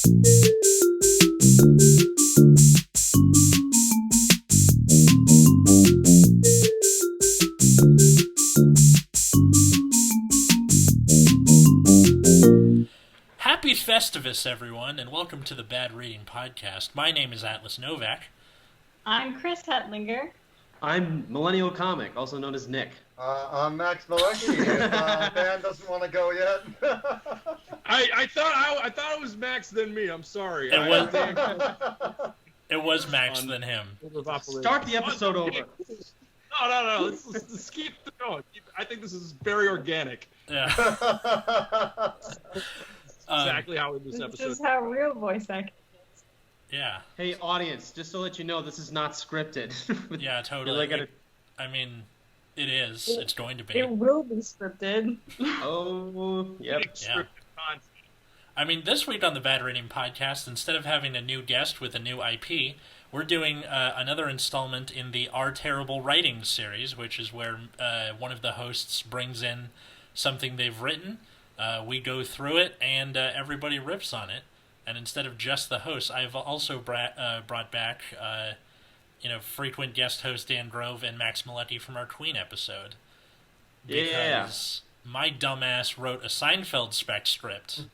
Happy Festivus, everyone, and welcome to the Bad Reading Podcast. My name is Atlas Novak. I'm Chris Hetlinger. I'm Millennial Comic, also known as Nick. I'm Max Mielecki, if Dan doesn't want to go yet. I thought it was Max then me. I'm sorry. It was Max then him. Start the episode over. No. Let's keep it going. I think this is very organic. Yeah. Exactly how this episode. This is how real voice acting is. Yeah. Hey, audience, just to let you know, this is not scripted. Yeah, totally. I mean, it is. It's going to be. It will be scripted. Oh, yep. Yeah. I mean, this week on the Bad Reading Podcast, instead of having a new guest with a new IP, we're doing another installment in the Our Terrible Writing series, which is where one of the hosts brings in something they've written. We go through it, and everybody rips on it. And instead of just the host, I've also brought back, frequent guest host Dan Grove and Max Mielecki from our Queen episode. Because my dumbass wrote a Seinfeld Spec script,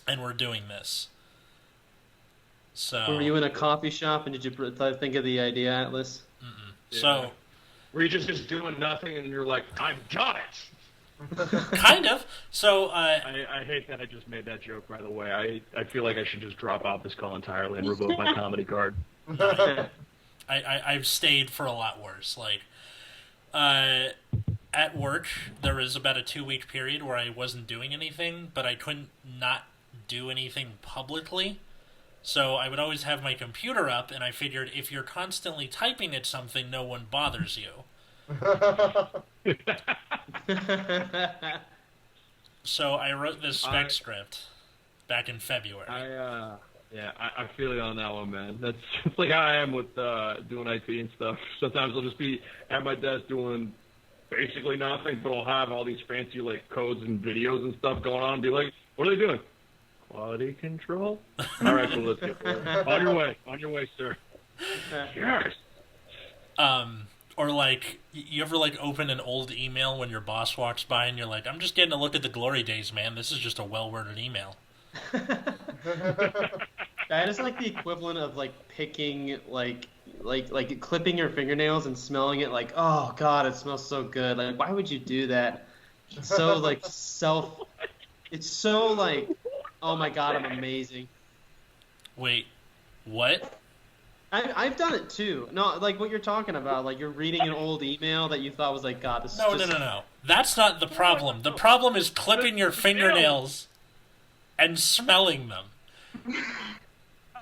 and we're doing this. So. Were you in a coffee shop, and did you think of the idea, Atlas? Mm-mm. Yeah. So. Were you just doing nothing, and you're like, I've got it! Kind of. So I hate that I just made that joke, by the way. I feel like I should just drop out this call entirely and revoke my comedy card. I've stayed for a lot worse. Like, at work, there was about a 2-week period where I wasn't doing anything, but I couldn't not do anything publicly. So I would always have my computer up, and I figured if you're constantly typing at something, no one bothers you. So I wrote this spec script back in February. I feel you on that one, man. That's like how I am with doing IT and stuff. Sometimes I'll just be at my desk doing basically nothing, but I'll have all these fancy like codes and videos and stuff going on and be like, what are they doing? Quality control? All right, so let's get there. On your way, sir. Yes. Or, like, you ever, like, open an old email when your boss walks by and you're like, I'm just getting a look at the glory days, man. This is just a well-worded email. That is, like, the equivalent of, like, picking, like clipping your fingernails and smelling it like, oh, God, it smells so good. Like, why would you do that? It's so, like, It's so, like, oh, my God, I'm amazing. Wait, what? I've done it too. No, like what you're talking about. Like you're reading an old email that you thought was like, God, this is just... No. That's not the problem. The problem is clipping your fingernails and smelling them.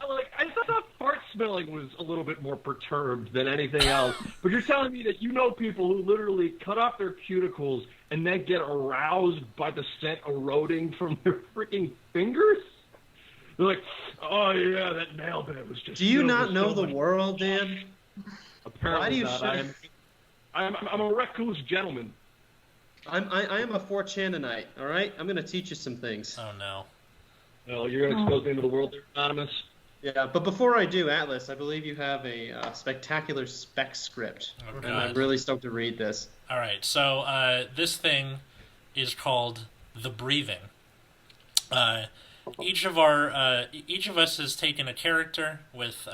I thought fart smelling was a little bit more perturbed than anything else. But you're telling me that you know people who literally cut off their cuticles and then get aroused by the scent eroding from their freaking fingers? They're like, oh yeah, that nail bed was just... Do you not know the world, Dan? Apparently Why do you not. I'm a recluse gentleman. I am a 4chanonite, all right? I'm going to teach you some things. Oh, no. Well, you're going to expose me to the world there, Anonymous? Yeah, but before I do, Atlas, I believe you have a spectacular spec script. Oh, and I'm really stoked to read this. All right, so this thing is called The Breathing. Each of us has taken a character, with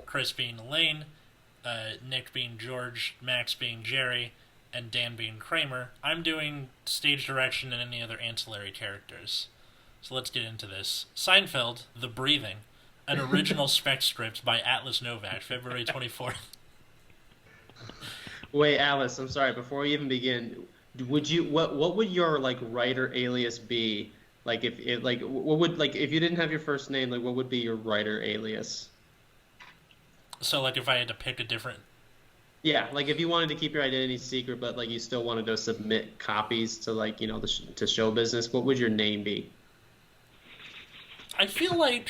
Chris being Elaine, Nick being George, Max being Jerry, and Dan being Kramer. I'm doing stage direction and any other ancillary characters. So let's get into this. Seinfeld, The Breathing, an original spec script by Atlas Novak, February 24th. Wait, Atlas, I'm sorry. Before we even begin, what would your like writer alias be? Like if you didn't have your first name, like what would be your writer alias? So like if I had to pick a different... Yeah, like if you wanted to keep your identity secret, but like you still wanted to submit copies to like, you know, to show business, what would your name be? I feel like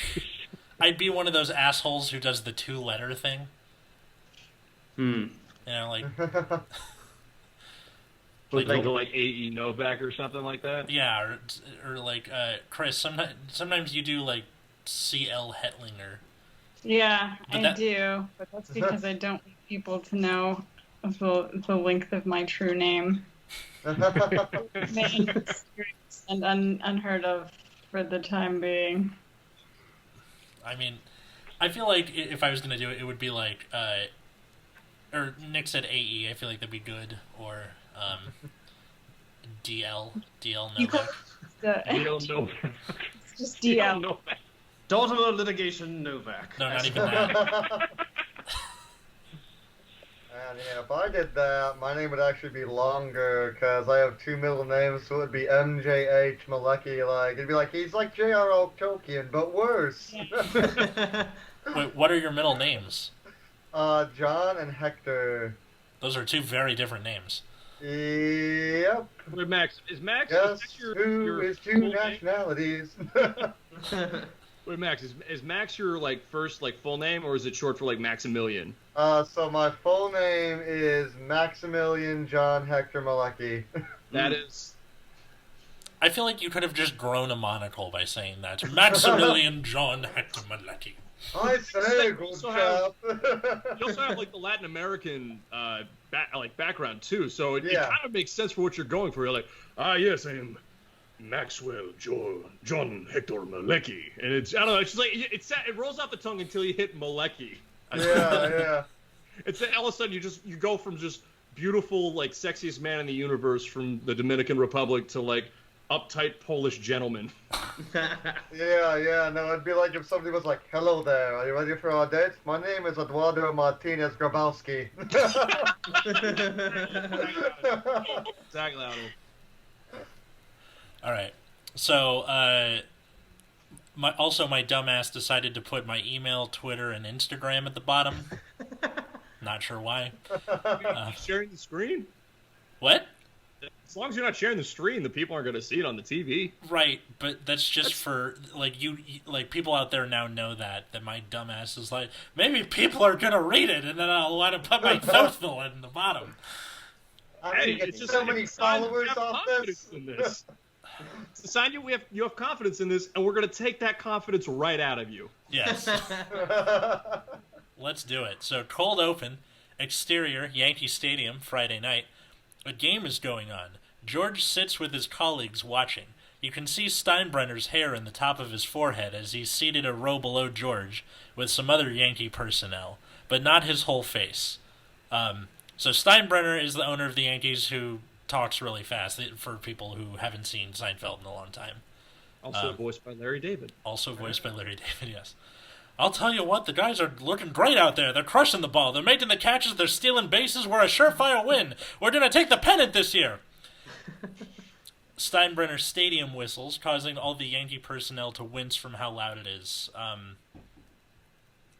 I'd be one of those assholes who does the 2-letter thing. You know, like... Like, Like like AE Novak or something like that. yeah, or like Chris. Sometimes you do like CL Hetlinger. Yeah, But I that- do, but that's because I don't want people to know the length of my true name. Making mysterious and unheard of for the time being. I mean, I feel like if I was gonna do it, it would be like, or Nick said AE. I feel like that'd be good, or DL You Novak. call You don't know. it's just You DL. don't know. Baltimore litigation Novak. No, not even that. And yeah, if I did that, my name would actually be longer because I have 2 middle names, so it would be MJH Mielecki. Like it'd be like he's like J.R.R. Tolkien, but worse. Wait, what are your middle names? John and Hector. Those are two very different names. Yep. Wait, Max, is Max? Yes. Is Who is two full name? nationalities? Wait, Max, is Max your like first like full name, or is it short for like Maximilian? So my full name is Maximilian John Hector Mielecki. That is. I feel like you could have just grown a monocle by saying that. Maximilian John Hector Mielecki. I say, good also chap. You also have like the Latin American background too, so it Yeah. kind of makes sense for what you're going for. You're like, yes, I am Maxwell John Hector Mielecki, and it's I don't know, it's just like it rolls off the tongue until you hit Mielecki. Yeah. It's all of a sudden you go from just beautiful like sexiest man in the universe from the Dominican Republic to like uptight Polish gentleman. Yeah. No, it'd be like if somebody was like, "Hello there, are you ready for our date? My name is Eduardo Martinez Grabowski." Exactly. All right. So, my dumbass decided to put my email, Twitter, and Instagram at the bottom. Not sure why. Sharing the screen? What? As long as you're not sharing the screen, the people aren't going to see it on the TV. Right, but that's just for like you like people out there now know that my dumbass is like maybe people are gonna read it and then I'll want to put my social in the bottom. I'm Hey, gonna get it's just so like many a sign that followers you have off confidence this. in this. It's a sign you have confidence in this, and we're going to take that confidence right out of you. Yes, let's do it. So cold open, exterior Yankee Stadium Friday night. A game is going on. George sits with his colleagues watching. You can see Steinbrenner's hair in the top of his forehead as he's seated a row below George with some other Yankee personnel, but not his whole face. So Steinbrenner is the owner of the Yankees who talks really fast for people who haven't seen Seinfeld in a long time. Also voiced by Larry David. Also voiced by Larry David, yes. I'll tell you what, the guys are looking great out there. They're crushing the ball. They're making the catches. They're stealing bases. We're a surefire win. We're going to take the pennant this year. Steinbrenner stadium whistles, causing all the Yankee personnel to wince from how loud it is. I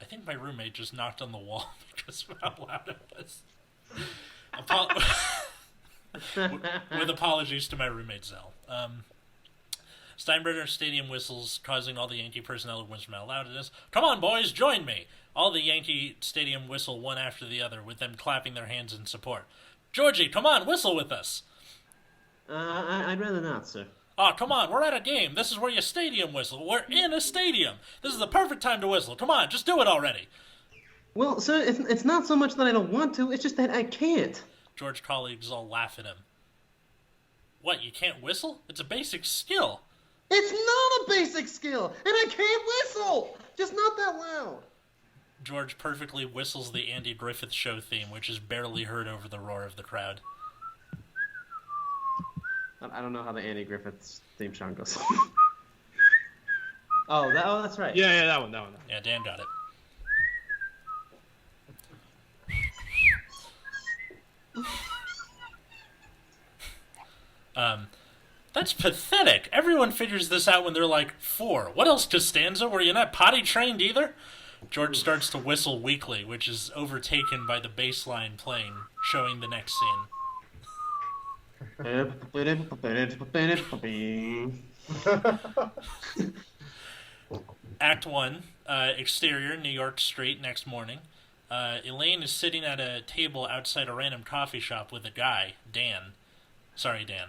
think my roommate just knocked on the wall because of how loud it was. With apologies to my roommate Zell. Steinbrenner stadium whistles, causing all the Yankee personnel to wince from how loud it is. Come on, boys, join me! All the Yankee stadium whistle one after the other, with them clapping their hands in support. Georgie, come on, whistle with us! I'd rather not, sir. Oh, come on, we're at a game. This is where you stadium whistle. We're in a stadium. This is the perfect time to whistle. Come on, just do it already. Well, sir, it's not so much that I don't want to, it's just that I can't. George colleagues all laugh at him. What, you can't whistle? It's a basic skill. It's not a basic skill, and I can't whistle! Just not that loud. George perfectly whistles the Andy Griffith Show theme, which is barely heard over the roar of the crowd. I don't know how the Andy Griffith's theme song goes. That's right. Yeah, that one. Yeah, Dan got it. That's pathetic. Everyone figures this out when they're like 4. What else, Costanza? Were you not potty trained either? George starts to whistle weakly, which is overtaken by the bass line playing, showing the next scene. Act 1, exterior, New York Street, next morning. Elaine is sitting at a table outside a random coffee shop with a guy, Dan. Sorry, Dan.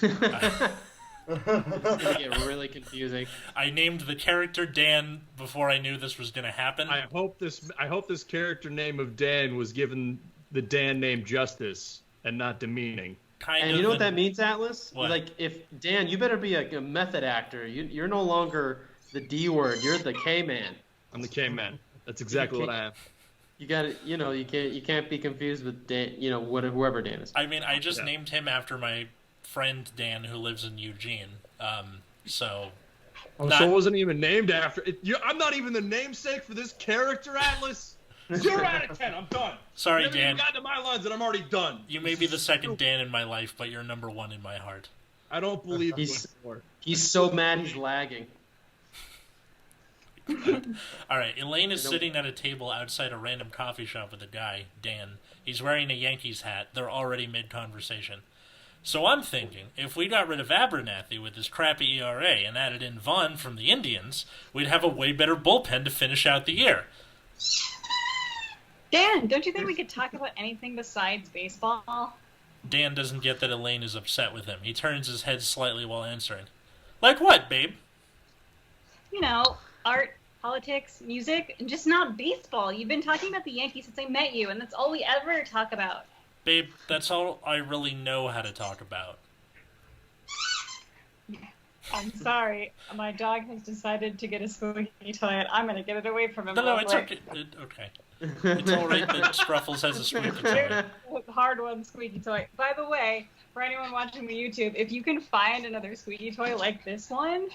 It's gonna get really confusing. I named the character Dan before I knew this was going to happen. I hope this character name of Dan was given the Dan name Justice and not demeaning. And you know what that means, Atlas? What? Like, if Dan, you better be a method actor. You're no longer the D word. You're the K man. I'm the K-Man. That's exactly what I am. You got to, you can't be confused with Dan. Whoever Dan is. I mean, I just named him after my friend Dan who lives in Eugene. So it wasn't even named after it. I'm not even the namesake for this character, Atlas. 0 out of 10. I'm done. Sorry, you haven't Dan. even gotten to my lines, and I'm already done. You may be the second Dan in my life, but you're number one in my heart. I don't believe He's so mad he's lagging. All right, Elaine is sitting at a table outside a random coffee shop with a guy, Dan. He's wearing a Yankees hat. They're already mid-conversation. So I'm thinking, if we got rid of Abernathy with his crappy ERA and added in Vaughn from the Indians, we'd have a way better bullpen to finish out the year. Dan, don't you think we could talk about anything besides baseball? Dan doesn't get that Elaine is upset with him. He turns his head slightly while answering. Like what, babe? You know, art, politics, music, and just not baseball. You've been talking about the Yankees since I met you, and that's all we ever talk about. Babe, that's all I really know how to talk about. I'm sorry. My dog has decided to get a squeaky toy, and I'm going to get it away from him. No, it's okay. Okay. It's all right that Scruffles has a squeaky toy. Hard one squeaky toy. By the way, for anyone watching the YouTube, if you can find another squeaky toy like this one,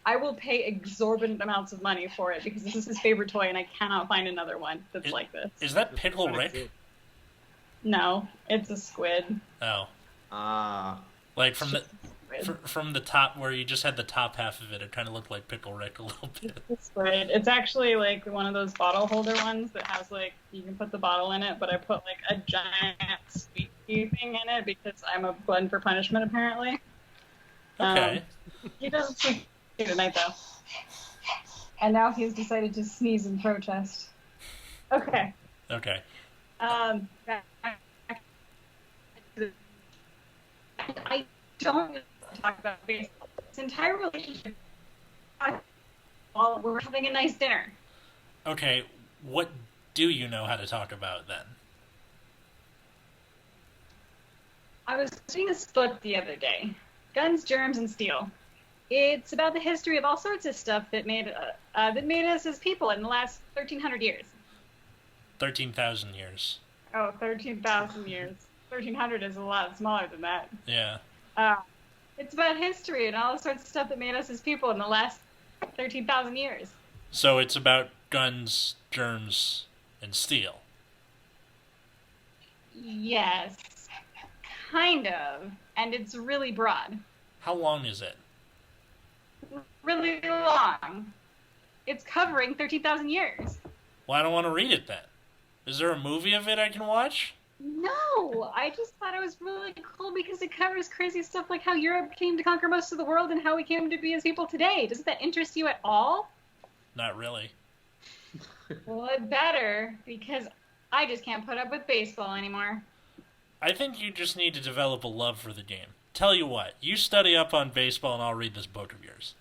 I will pay exorbitant amounts of money for it because this is his favorite toy, and I cannot find another one that's like this. Is that Pickle Rick? No, it's a squid. Oh. Ah. Like from the top where you just had the top half of it, it kind of looked like Pickle Rick a little bit. It's squid. It's actually like one of those bottle holder ones that has like, you can put the bottle in it, but I put like a giant squeaky thing in it because I'm a glutton for punishment apparently. Okay. He doesn't sleep at night though. And now he's decided to sneeze in protest. Okay. Okay. I don't talk about baseball. This entire relationship, while we're having a nice dinner. Okay, what do you know how to talk about then? I was reading this book the other day, Guns, Germs, and Steel. It's about the history of all sorts of stuff that made us as people in the last 1,300 years. 13,000 years. Oh, 13,000 years. 1,300 is a lot smaller than that. Yeah. It's about history and all sorts of stuff that made us as people in the last 13,000 years. So it's about guns, germs, and steel. Yes, kind of. And it's really broad. How long is it? Really long. It's covering 13,000 years. Well, I don't want to read it then. Is there a movie of it I can watch? No, I just thought it was really cool because it covers crazy stuff like how Europe came to conquer most of the world and how we came to be as people today. Doesn't that interest you at all? Not really. Well, it better, because I just can't put up with baseball anymore. I think you just need to develop a love for the game. Tell you what, you study up on baseball and I'll read this book of yours.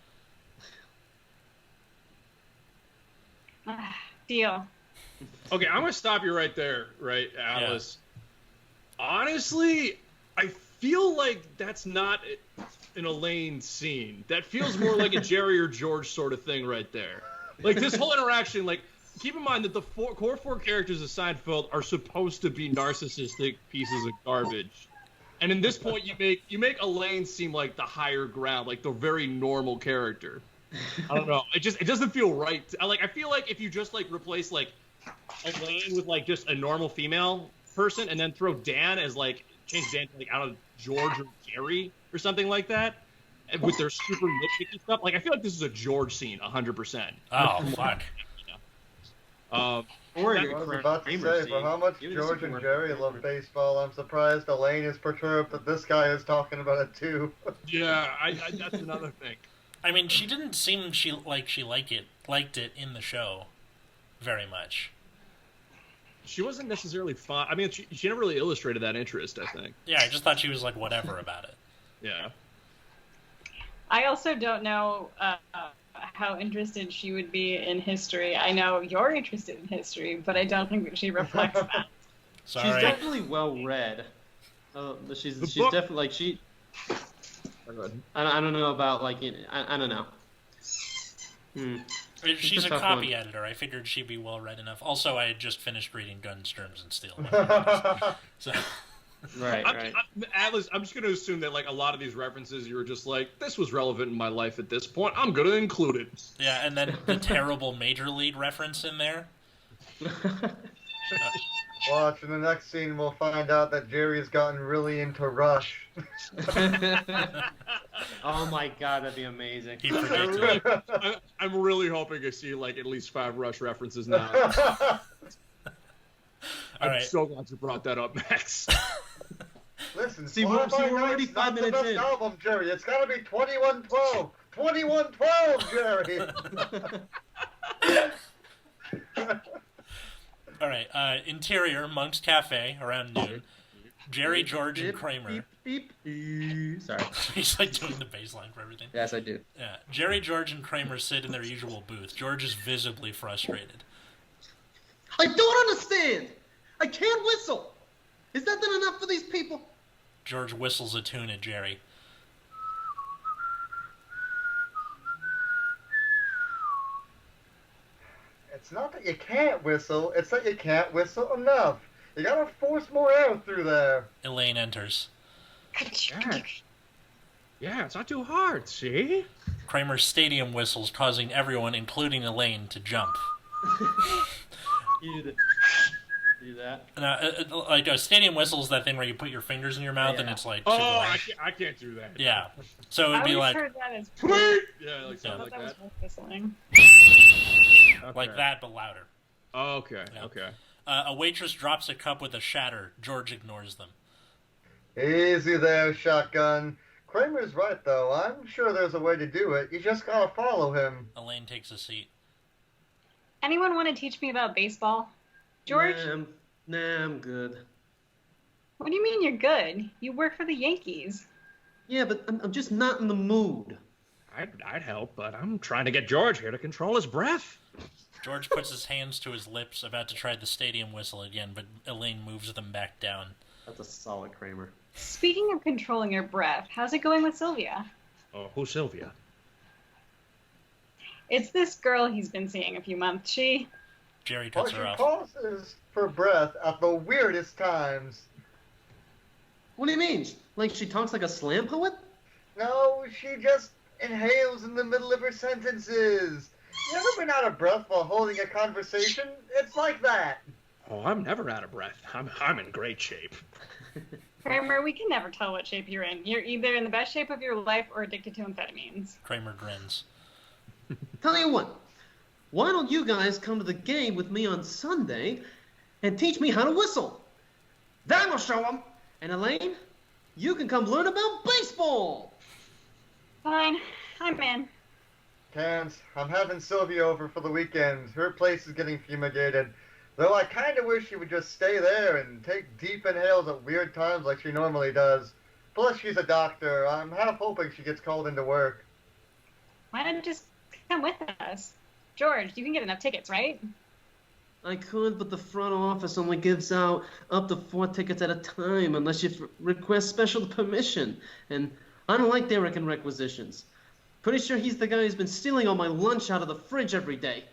Deal. Okay, I'm gonna stop you right there, right, Alice? Yeah. Honestly, I feel like that's not an Elaine scene. That feels more like a Jerry or George sort of thing right there. Like, this whole interaction, like, keep in mind that the core four characters of Seinfeld are supposed to be narcissistic pieces of garbage. And in this point, you make Elaine seem like the higher ground, like the very normal character. I don't know. It doesn't feel right. I feel like if you just, like, replace, like, Elaine with, like, just a normal female person and then throw Dan as, like, change Dan to, like, I don't know, George or Jerry or something like that with their super nitpicky stuff. Like, I feel like this is a George scene 100%. Oh, fuck. Or I was about to say, for how much George and Jerry love baseball, I'm surprised Elaine is perturbed that this guy is talking about it too. Yeah, that's another thing. I mean, she didn't seem she liked it in the show very much. she wasn't necessarily fun. I mean, she never really illustrated that interest, I think. Yeah, I just thought she was like whatever about it. Yeah. I also don't know how interested she would be in history. I know you're interested in history, but I don't think that she reflects that. Sorry. She's definitely well read. She's definitely like she. I don't know about like I don't know. She's a copy editor. I figured she'd be well read enough. Also, I had just finished reading Guns, Germs, and Steel. So. Right. Atlas, I'm just going to assume that like a lot of these references, you were just like, this was relevant in my life at this point. I'm going to include it. Yeah, and then the terrible Major League reference in there. Watch, in the next scene, we'll find out that Jerry's gotten really into Rush. Oh my god, that'd be amazing. He predicted it. I'm really hoping to see like at least 5 Rush references now. I'm so glad you brought that up, Max. Listen, See, we're already 5 minutes the best in. album, Jerry. It's got to be 2112. 2112, Jerry. All right. Interior, Monk's Cafe, around noon. Jerry, George, and Kramer. Beep, beep. Sorry. He's like doing the bass line for everything. Yes, I do. Yeah. Jerry, George, and Kramer sit in their usual booth. George is visibly frustrated. I don't understand. I can't whistle. Is that not enough for these people? George whistles a tune at Jerry. It's not that you can't whistle, it's that you can't whistle enough. You gotta force more air through there. Elaine enters. Yeah, it's not too hard, see? Kramer's stadium whistles, causing everyone, including Elaine, to jump. You do that. Now, like a stadium whistle is that thing where you put your fingers in your mouth and it's like. I can't do that. Yeah. So it'd be like. I always heard that as Yeah, like something like that. was whistling. Like that, but louder. Oh, okay. Yeah. Okay. A waitress drops a cup with a shatter. George ignores them. Easy there, Shotgun. Kramer's right, though. I'm sure there's a way to do it. You just gotta follow him. Elaine takes a seat. Anyone want to teach me about baseball? George? Nah, I'm good. What do you mean you're good? You work for the Yankees. Yeah, but I'm just not in the mood. I'd help, but I'm trying to get George here to control his breath. George puts his hands to his lips, about to try the stadium whistle again, but Elaine moves them back down. That's a solid Kramer. Speaking of controlling your breath, how's it going with Sylvia? Oh, who's Sylvia? It's this girl he's been seeing a few months. Jerry Oh, cuts she her off. pauses for breath at the weirdest times. What do you mean? Like she talks like a slam poet? No, she just inhales in the middle of her sentences. You ever been out of breath while holding a conversation? It's like that. Oh, I'm never out of breath. I'm in great shape. Kramer, we can never tell what shape you're in. You're either in the best shape of your life or addicted to amphetamines. Kramer grins. Tell you what, why don't you guys come to the game with me on Sunday and teach me how to whistle? That'll show them. And Elaine, you can come learn about baseball. Fine, I'm in. Can't. I'm having Sylvia over for the weekend. Her place is getting fumigated. Though I kind of wish she would just stay there and take deep inhales at weird times like she normally does. Plus, she's a doctor. I'm half hoping she gets called into work. Why don't you just come with us? George, you can get enough tickets, right? I could, but the front office only gives out up to 4 tickets at a time unless you request special permission. And I don't like their requisitions. Pretty sure he's the guy who's been stealing all my lunch out of the fridge every day.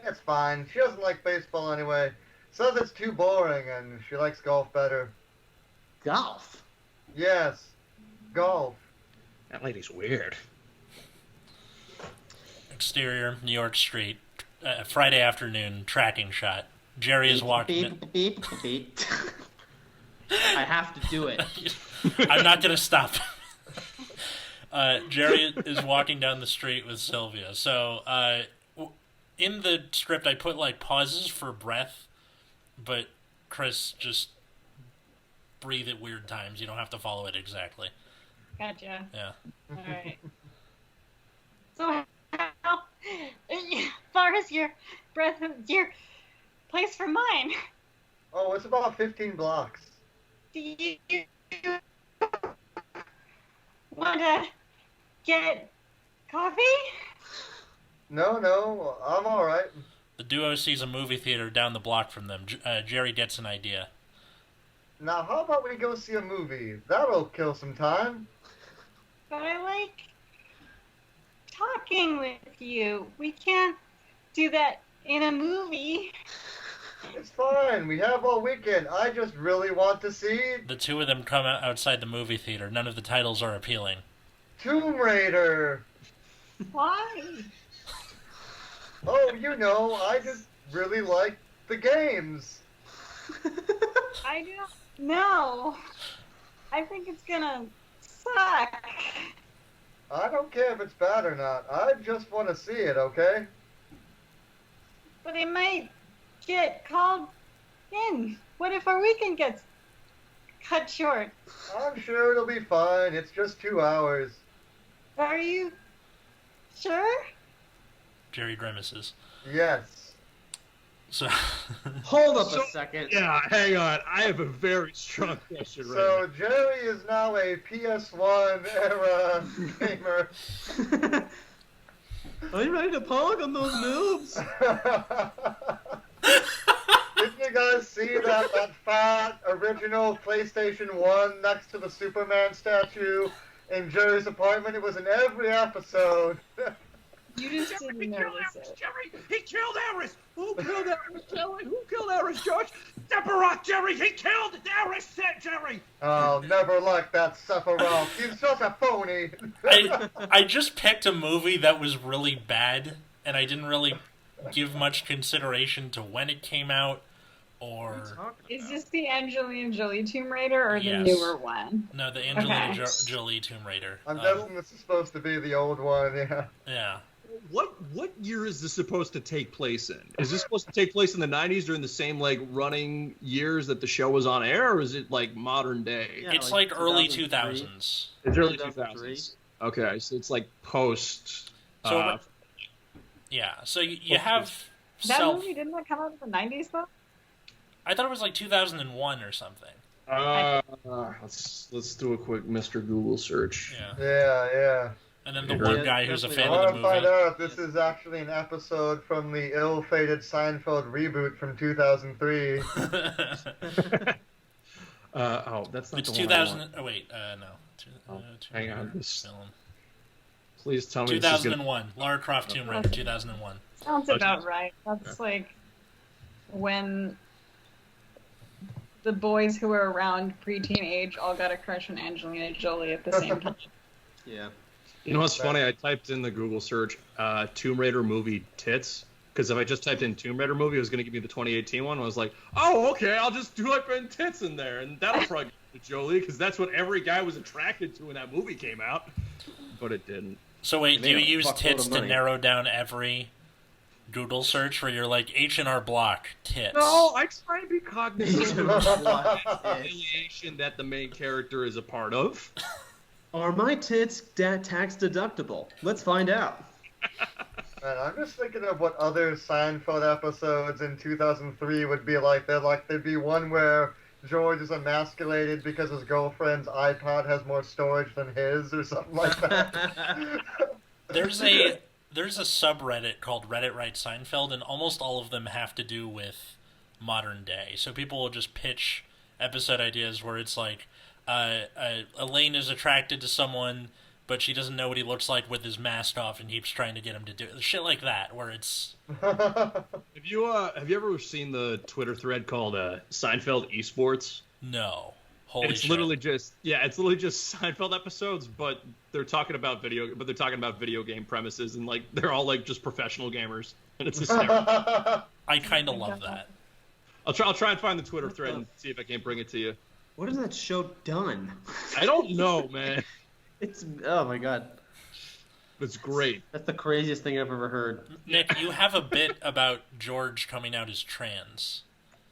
It's fine. She doesn't like baseball anyway. Says it's too boring and she likes golf better. Golf? Yes. Golf. That lady's weird. Exterior, New York Street. Friday afternoon, tracking shot. Jerry is walking. Beep, beep, beep. I have to do it. I'm not going to stop. Jerry is walking down the street with Sylvia. So, in the script, I put, like, pauses for breath, but Chris, just breathe at weird times. You don't have to follow it exactly. Gotcha. Yeah. Alright. So, how far is your breath, your place for mine. Oh, it's about 15 blocks. Do you want to get coffee? No, I'm all right. The duo sees a movie theater down the block from them. Jerry gets an idea. Now, how about we go see a movie? That'll kill some time. But I like talking with you. We can't do that in a movie. It's fine. We have all weekend. I just really want to see The two of them come outside the movie theater. None of the titles are appealing. Tomb Raider. Why? Oh, you know, I just really like the games. I don't know. I think it's gonna suck. I don't care if it's bad or not. I just want to see it, okay? But it might get called in. What if our weekend gets cut short? I'm sure it'll be fine. It's just 2 hours. Are you sure? Jerry grimaces. Yes. So, Hold up a second. Yeah, hang on. I have a very strong question right So Jerry is now a PS1 era gamer. Are you ready to pog on those noobs? Didn't you guys see that fat original PlayStation 1 next to the Superman statue in Jerry's apartment? It was in every episode. You just didn't notice it. Jerry, he killed Eris. Who killed Eris, Jerry? Who killed Eris, George? Sephiroth, Jerry. He killed Eris, Jerry. Oh, never liked that Sephiroth. He's such a phony. I just picked a movie that was really bad, and I didn't really give much consideration to when it came out, or... Is this the Angelina Jolie Tomb Raider or the Yes. newer one? No, the Angelina Okay. Jolie Tomb Raider. I'm guessing this is supposed to be the old one, yeah. Yeah. What year is this supposed to take place in? Is this supposed to take place in the 90s during the same like running years that the show was on air, or is it like modern day? Yeah, It's like early 2003. 2000s. It's early 2003. 2000s. Okay, so it's like post. So, yeah, so you have That movie didn't that come out in the 90s though? I thought it was like 2001 or something. Let's do a quick Mr. Google search. Yeah. Yeah. And then the Yeah, one guy who's a definitely. fan I of want the to find movie. out if this is actually an episode from the ill-fated Seinfeld reboot from 2003. That's not It's the one I 2000. want. Oh wait, no. Hang on. This, Film. please tell me this is gonna... 2001. Lara Croft Tomb Raider, 2001. Sounds about right. That's like when the boys who were around preteen age all got a crush on Angelina Jolie at the same time. Yeah. You know what's funny? I typed in the Google search Tomb Raider movie tits, because if I just typed in Tomb Raider movie, it was going to give me the 2018 one. I was like, oh, okay, I'll just do like in tits in there, and that'll probably get to Jolie, because that's what every guy was attracted to when that movie came out. But it didn't. So wait, do Made you a use fuckload tits of to money. narrow down every Google search where you're like H&R Block tits? No, I try and be cognizant of the Are affiliation that the main character is a part of. my tits tax deductible? Let's find out. Man, I'm just thinking of what other Seinfeld episodes in 2003 would be like. There'd be one where George is emasculated because his girlfriend's iPod has more storage than his, or something like that. There's a subreddit called Reddit Writes Seinfeld, and almost all of them have to do with modern day. So people will just pitch episode ideas where it's like, Elaine is attracted to someone, but she doesn't know what he looks like with his mask off, and keeps trying to get him to do it. Shit like that, where it's... Have you ever seen the Twitter thread called Seinfeld Esports? No. Holy It's shit. literally just Seinfeld episodes, but they're talking about video game premises, and like they're all like just professional gamers, and it's hysterical. I kind of love that. I'll try and find the Twitter thread and see if I can't bring it to you. What has that show done? I don't know, man. It's oh my god, It's great. that's the craziest thing I've ever heard. Nick, you have a bit about George coming out as trans.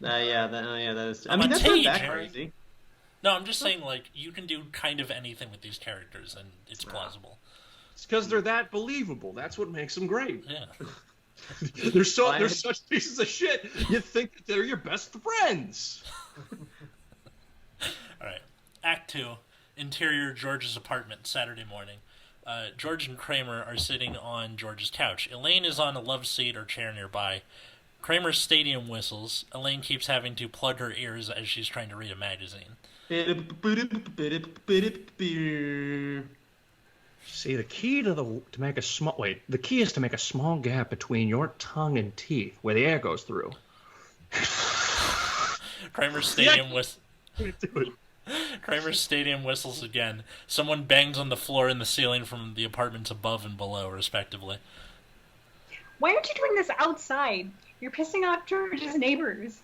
That is. I I'm mean, a that's not tea, that Jerry. crazy. No, I'm just saying, like, you can do kind of anything with these characters, and it's plausible. It's because they're that believable. That's what makes them great. Yeah. They're such pieces of shit. You think that they're your best friends. All right. Act 2. Interior George's apartment, Saturday morning. George and Kramer are sitting on George's couch. Elaine is on a love seat or chair nearby. Kramer's stadium whistles. Elaine keeps having to plug her ears as she's trying to read a magazine. See, the key is to make a small gap between your tongue and teeth where the air goes through. Kramer's stadium Kramer's stadium whistles again. Someone bangs on the floor and the ceiling from the apartments above and below, respectively. Why aren't you doing this outside? You're pissing off George's neighbors.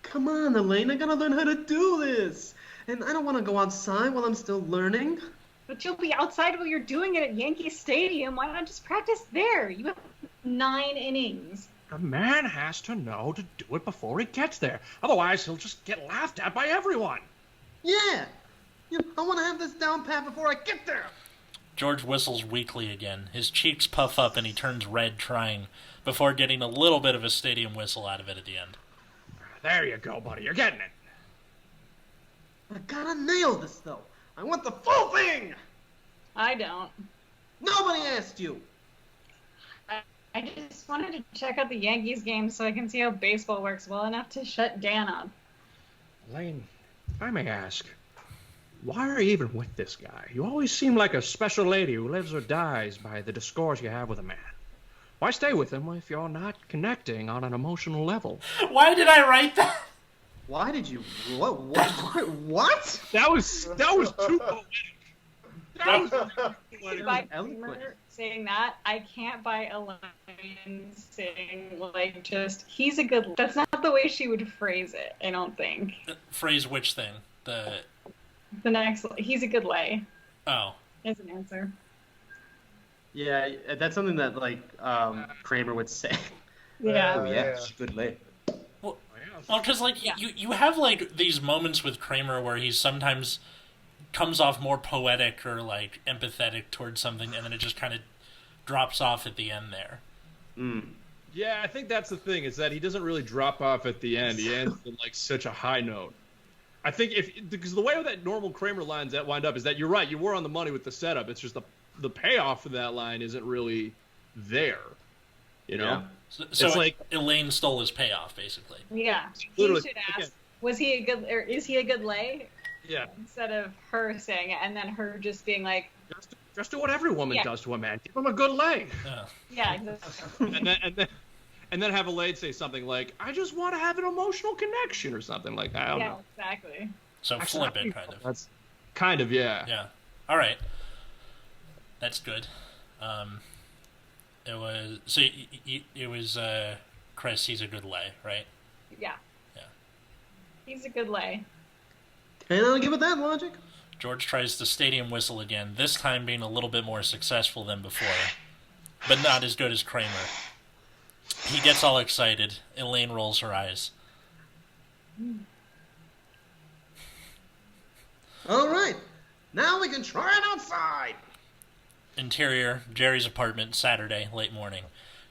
Come on, Elaine, I gotta learn how to do this. And I don't want to go outside while I'm still learning. But you'll be outside while you're doing it at Yankee Stadium. Why not just practice there? You have 9 innings. A man has to know to do it before he gets there. Otherwise, he'll just get laughed at by everyone. Yeah. I want to have this down pat before I get there. George whistles weakly again. His cheeks puff up and he turns red trying, before getting a little bit of a stadium whistle out of it at the end. There you go, buddy. You're getting it. I gotta nail this, though. I want the full thing! I don't. Nobody asked you! I just wanted to check out the Yankees game so I can see how baseball works well enough to shut Dan up. Elaine, if I may ask, why are you even with this guy? You always seem like a special lady who lives or dies by the discourse you have with a man. Why stay with him if you're not connecting on an emotional level? Why did I write that? Why did you... What? That was too poetic. That was too poetic. By saying that, I can't buy Elaine saying, like, just, he's a good... That's not the way she would phrase it, I don't think. Phrase which thing? The next... He's a good lay. Oh. As an answer. Yeah, that's something that, like, Kramer would say. Yeah. Oh, yeah, she's a good lay. Well, because, like, you have, like, these moments with Kramer where he sometimes comes off more poetic or, like, empathetic towards something, and then it just kind of drops off at the end there. Yeah, I think that's the thing, is that he doesn't really drop off at the end. He ends on, like, such a high note. I think because the way that normal Kramer lines that wind up is that you're right, you were on the money with the setup. It's just the payoff for that line isn't really there, you know? Yeah. So it's like Elaine stole his payoff, basically. Yeah. Literally, He should ask, was he a good, or is he a good lay? Yeah. Instead of her saying it, and then her just being like... Just do what every woman does to a man. Give him a good lay. Yeah, exactly. and then have Elaine say something like, I just want to have an emotional connection or something like that. I don't know. Exactly. So flip it, kind of. That's kind of, yeah. Yeah. All right. That's good. It was... So it was Chris, he's a good lay, right? Yeah. Yeah. He's a good lay. And I'll give it that logic. George tries the stadium whistle again, this time being a little bit more successful than before, but not as good as Kramer. He gets all excited. Elaine rolls her eyes. All right. Now we can try it outside. Interior, Jerry's apartment, Saturday, late morning.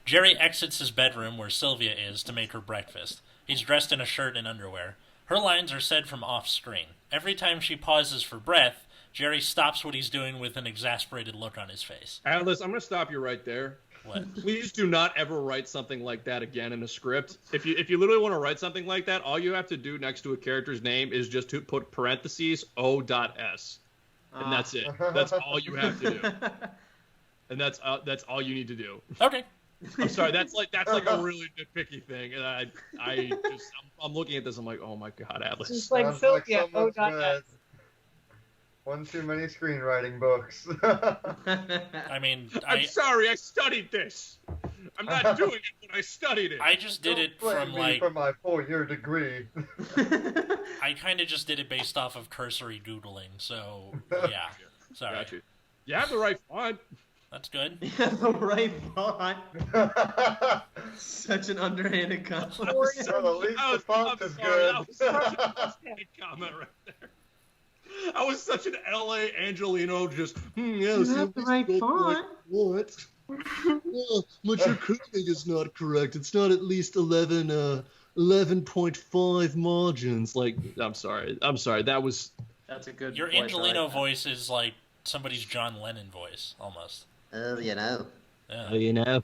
Jerry exits his bedroom where Sylvia is to make her breakfast. He's dressed in a shirt and underwear. Her lines are said from off-screen. Every time she pauses for breath, Jerry stops what he's doing with an exasperated look on his face. Atlas, I'm going to stop you right there. What? Please do not ever write something like that again in a script. If you literally want to write something like that, all you have to do next to a character's name is just to put parentheses O.S. And that's it. That's all you have to do. And that's all you need to do. Okay. I'm sorry. That's like a really nitpicky thing, and I'm looking at this. I'm like, oh my god, Atlas. Just like Sounds Sylvia, like someone's O.S. read one too many screenwriting books. I mean, I'm sorry. I studied this. I'm not doing it, but I studied it. I just did it from like for my 4-year degree. I kind of just did it based off of cursory googling. So yeah, sorry. Got you. You have the right font. That's good. Yeah, the right font. Such an underhanded compliment. Well, at least the font is good. That was such a comment right there. I was such an L.A. Angelino, just, You have the right font. What? Well, but your coding is not correct. It's not at least 11.5 margins. Like, I'm sorry. That's a good Your voice, I Angelino like that. voice is like somebody's John Lennon voice, almost. Oh, you know. Yeah. You know.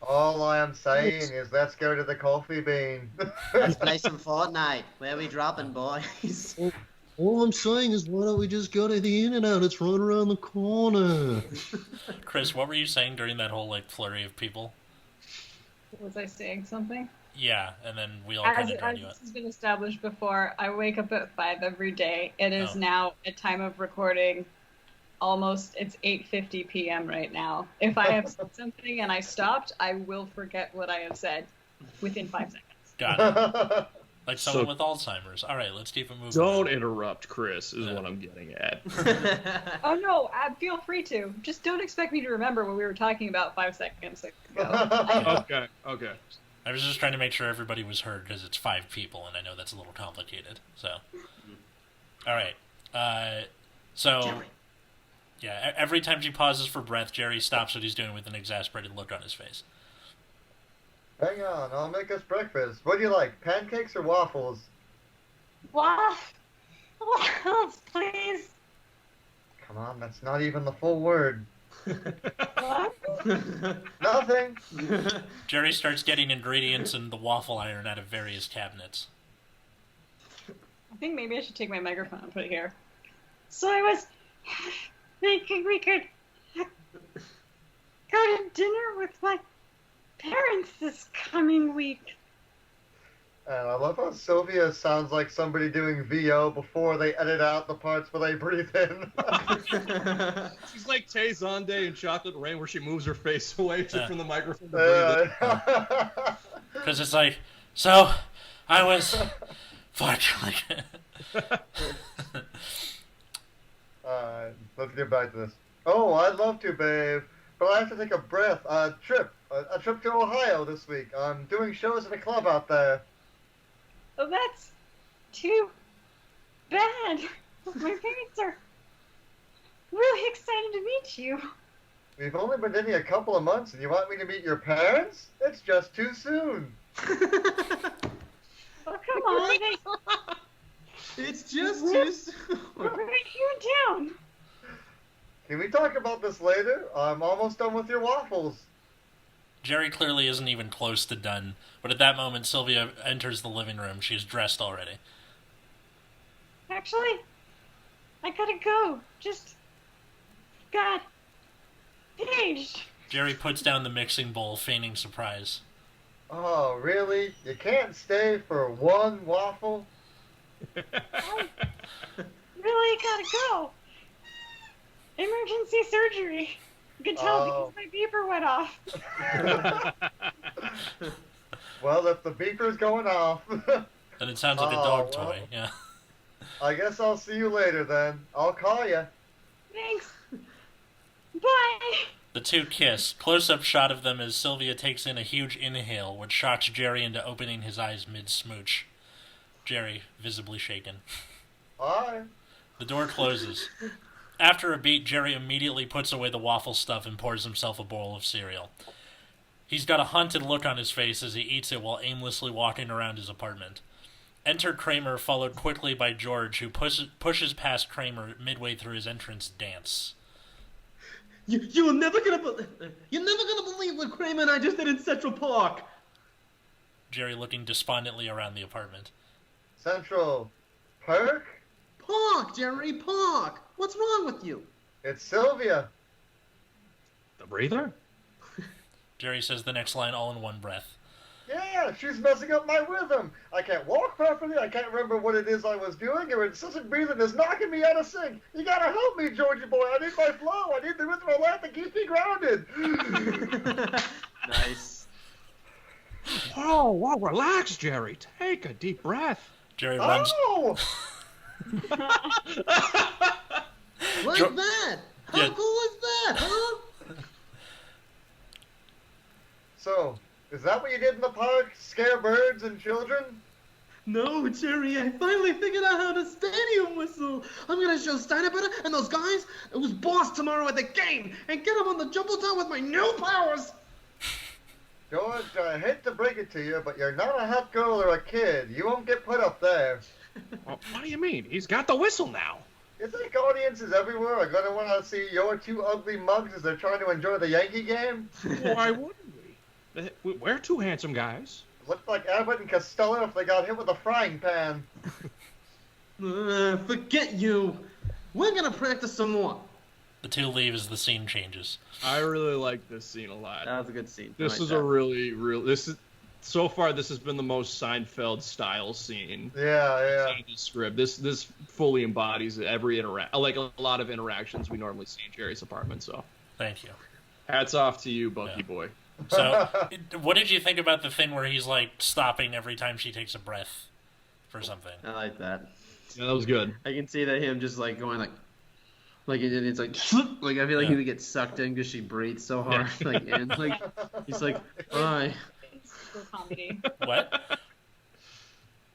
All I am saying is let's go to the coffee bean. Let's play some Fortnite. Where are we dropping, boys? All I'm saying is, why don't we just go to the In-N-Out? It's right around the corner. Chris, what were you saying during that whole like flurry of people? Was I saying something? Yeah, and then we all As, kind of dragged as you this out. has been established before, I wake up at 5 every day. It is Oh. now at time of recording. It's 8:50 p.m. right now. If I have said something and I stopped, I will forget what I have said within 5 seconds. Got it. Like So- someone with Alzheimer's. All right, let's keep it moving. Don't interrupt, Chris, is Yeah. what I'm getting at. Oh no, feel free to. Just don't expect me to remember what we were talking about 5 seconds ago. Okay. I was just trying to make sure everybody was heard because it's 5 people, and I know that's a little complicated. So, all right. So, yeah. Every time she pauses for breath, Jerry stops what he's doing with an exasperated look on his face. Hang on, I'll make us breakfast. What do you like, pancakes or waffles? Waffles, please. Come on, that's not even the full word. What? Nothing. Jerry starts getting ingredients and the waffle iron out of various cabinets. I think maybe I should take my microphone and put it here. So I was thinking we could go to dinner with my parents this coming week. And I love how Sylvia sounds like somebody doing VO before they edit out the parts where they breathe in. She's like Tay Zonde in Chocolate Rain, where she moves her face away from the microphone to breathe it. Because it's like, so, I was... Fuck. Like, Let's get back to this. Oh, I'd love to, babe, but I have to take a trip to Ohio this week. I'm doing shows at a club out there. Oh, that's too bad. My parents are really excited to meet you. We've only been dating a couple of months, and you want me to meet your parents? It's just too soon. Oh, come on. It's just too soon. We're right here in town. Can we talk about this later? I'm almost done with your waffles. Jerry clearly isn't even close to done, but at that moment, Sylvia enters the living room. She's dressed already. Actually, I gotta go. Just got engaged. Jerry puts down the mixing bowl, feigning surprise. Oh, really? You can't stay for one waffle? Really gotta go. Emergency surgery. You can tell because my beeper went off. Well, if the beeper's going off, And it sounds like a Oh, dog well. toy, yeah. I guess I'll see you later then. I'll call you. Thanks. Bye. The two kiss. Close-up shot of them as Sylvia takes in a huge inhale, which shocks Jerry into opening his eyes mid-smooch. Jerry, visibly shaken. Bye. The door closes. After a beat, Jerry immediately puts away the waffle stuff and pours himself a bowl of cereal. He's got a haunted look on his face as he eats it while aimlessly walking around his apartment. Enter Kramer, followed quickly by George, who pushes past Kramer midway through his entrance dance. You're never gonna believe what Kramer and I just did in Central Park. Jerry looking despondently around the apartment. Central Park? Park, Jerry, park. What's wrong with you? It's Sylvia. The breather? Jerry says the next line all in one breath. Yeah, she's messing up my rhythm. I can't walk properly. I can't remember what it is I was doing. Her incessant breathing is knocking me out of sync. You gotta help me, Georgie boy. I need my flow. I need the rhythm of life that keeps me grounded. Nice. Whoa, relax, Jerry. Take a deep breath. Jerry runs. Oh! Like Dr- that. How Yeah. cool is that, huh? So, is that what you did in the park? Scare birds and children? No, Jerry, I finally figured out how to stadium whistle. I'm gonna show Steiner and those guys who's boss tomorrow at the game and get them on the Jumbotron with my new powers. George, I hate to break it to you, but you're not a hot girl or a kid. You won't get put up there. Well, what do you mean? He's got the whistle now. You think audiences everywhere are going to want to see your two ugly mugs as they're trying to enjoy the Yankee game? Why wouldn't we? We're two handsome guys. Looked like Abbott and Costello if they got hit with a frying pan. Forget you. We're gonna practice some more. The two leave as the scene changes. I really like this scene a lot. That was a good scene. This is a really, so far this has been the most Seinfeld style scene. Yeah. In the script. This fully embodies every like a lot of interactions we normally see in Jerry's apartment. So Thank you. hats off to you, Bucky Yeah. boy. So, what did you think about the thing where he's like stopping every time she takes a breath for something? I like that. Yeah, that was good. I can see that him just like going like it's like I feel like he would get sucked in because she breathes so hard. Like and like he's like, bye. It's physical comedy. What?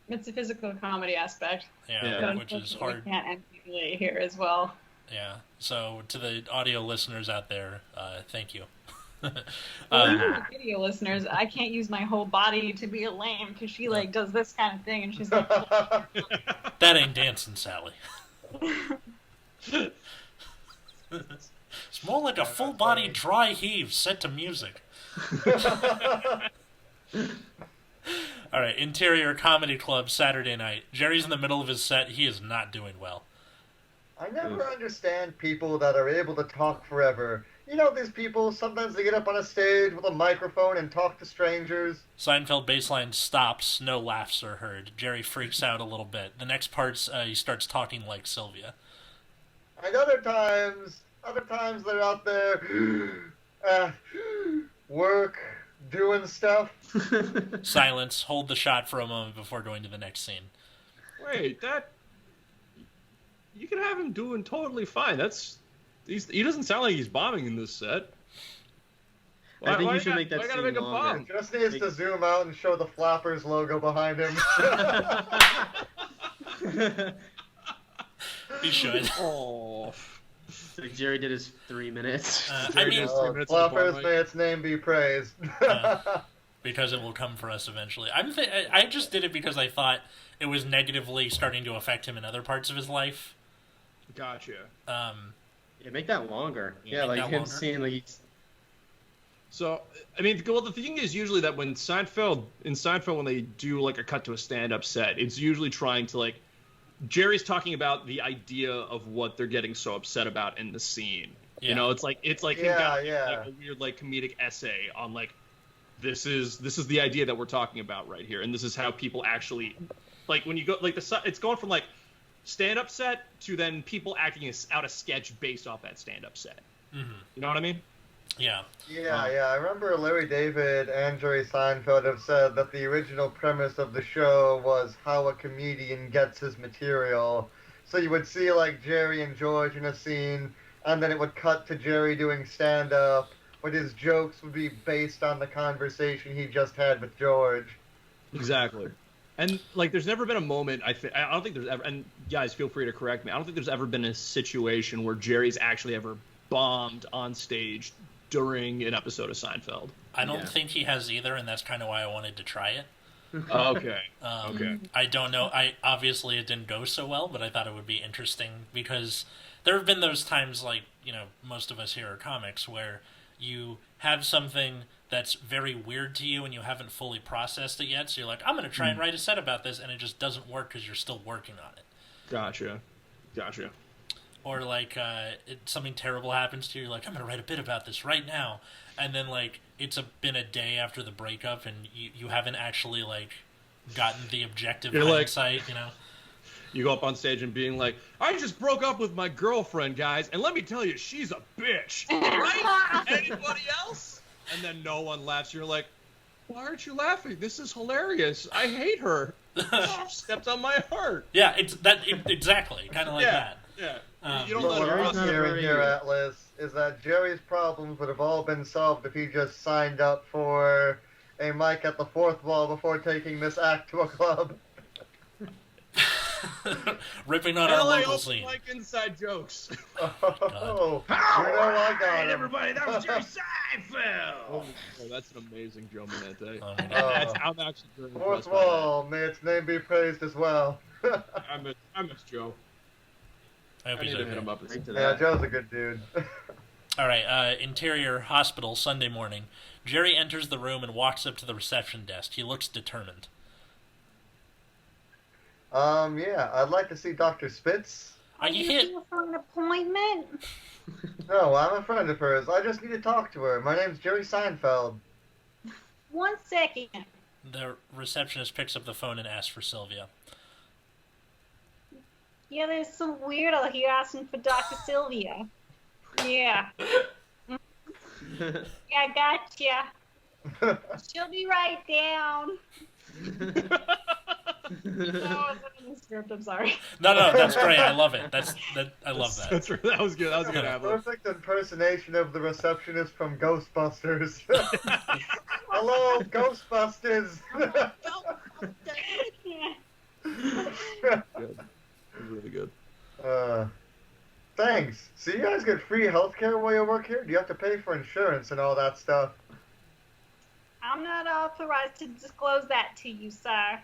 It's a physical comedy aspect. Yeah, But which is unfortunately, hard. we can't emulate here as well. Yeah. So, to the audio listeners out there, thank you. Well, even the video listeners, I can't use my whole body to be a lame because she like does this kind of thing and she's like, That ain't dancing, Sally. It's more like a full body dry heave set to music. All right, Interior Comedy Club, Saturday night. Jerry's in the middle of his set. He is not doing well. I never understand people that are able to talk forever. You know these people, sometimes they get up on a stage with a microphone and talk to strangers. Seinfeld baseline stops. No laughs are heard. Jerry freaks out a little bit. The next part's he starts talking like Sylvia. And other times they're out there, work, doing stuff. Silence. Hold the shot for a moment before going to the next scene. Wait, you can have him doing totally fine. He doesn't sound like he's bombing in this set. I think you should make that why gotta scene make a longer. bomb? Just needs to zoom out and show the Flappers logo behind him. He should. Oh. Like Jerry did his 3 minutes. I mean, Flappers, may its name be praised. because it will come for us eventually. I just did it because I thought it was negatively starting to affect him in other parts of his life. Gotcha. Yeah, make that longer. Yeah, Yeah, make like that him longer. seeing like he's... So, I mean, well, the thing is usually that when Seinfeld when they do like a cut to a stand-up set, it's usually trying to like, Jerry's talking about the idea of what they're getting so upset about in the scene. Yeah. You know, it's like him Yeah, got yeah. like a weird like comedic essay on like, this is the idea that we're talking about right here, and this is how people actually, like when you go like it's going from like stand-up set to then people acting out a sketch based off that stand-up set. Mm-hmm. You know what I mean? Yeah. Yeah. I remember Larry David and Jerry Seinfeld have said that the original premise of the show was how a comedian gets his material. So you would see like Jerry and George in a scene, and then it would cut to Jerry doing stand-up, but his jokes would be based on the conversation he just had with George. Exactly. And like, there's never been a moment. I don't think there's ever. And guys, feel free to correct me. I don't think there's ever been a situation where Jerry's actually ever bombed on stage during an episode of Seinfeld. I don't think he has either, and that's kind of why I wanted to try it. Okay. Okay. I don't know. Obviously it didn't go so well, but I thought it would be interesting because there have been those times, like, you know, most of us here are comics, where you have something that's very weird to you and you haven't fully processed it yet, so you're like, I'm going to try and write a set about this, and it just doesn't work because you're still working on it. Gotcha. Or like something terrible happens to you, you're like, I'm going to write a bit about this right now, and then like it's been a day after the breakup and you haven't actually like gotten the objective hindsight, you know? You go up on stage and being like, I just broke up with my girlfriend, guys, and let me tell you, she's a bitch. Right? Anybody else? And then no one laughs. You're like, why aren't you laughing? This is hilarious. I hate her. She stepped on my heart. Yeah, exactly, kind of like that. Yeah. You don't But let what her I'm cross not hearing very- here, Atlas, is that Jerry's problems would have all been solved if he just signed up for a mic at the fourth wall before taking this act to a club. Ripping on our LA local open scene. like inside jokes. Oh, you know I got him. everybody, that was Jerry Seinfeld. Oh, that's an amazing Joe Minette. Oh, man. I'm actually very Fourth impressed by that. wall, may its name be praised as well. I miss Joe. I hope I he's need to hit okay. him up. And see. Yeah, Joe's a good dude. All right, interior hospital, Sunday morning. Jerry enters the room and walks up to the reception desk. He looks determined. Yeah, I'd like to see Dr. Spitz. Are you hit? here for an appointment? No, I'm a friend of hers. I just need to talk to her. My name's Jerry Seinfeld. 1 second. The receptionist picks up the phone and asks for Sylvia. Yeah, there's some weirdo here asking for Dr. Sylvia. Yeah. Yeah, gotcha. She'll be right down. Oh, I'm in the script. I'm sorry. No, that's great. I love it. I love that. That was good. That was a good ad-lib. Perfect impersonation of the receptionist from Ghostbusters. Hello, Ghostbusters. Yeah. Good. That was really good. Thanks. So you guys get free healthcare while you work here? Do you have to pay for insurance and all that stuff? I'm not authorized to disclose that to you, sir.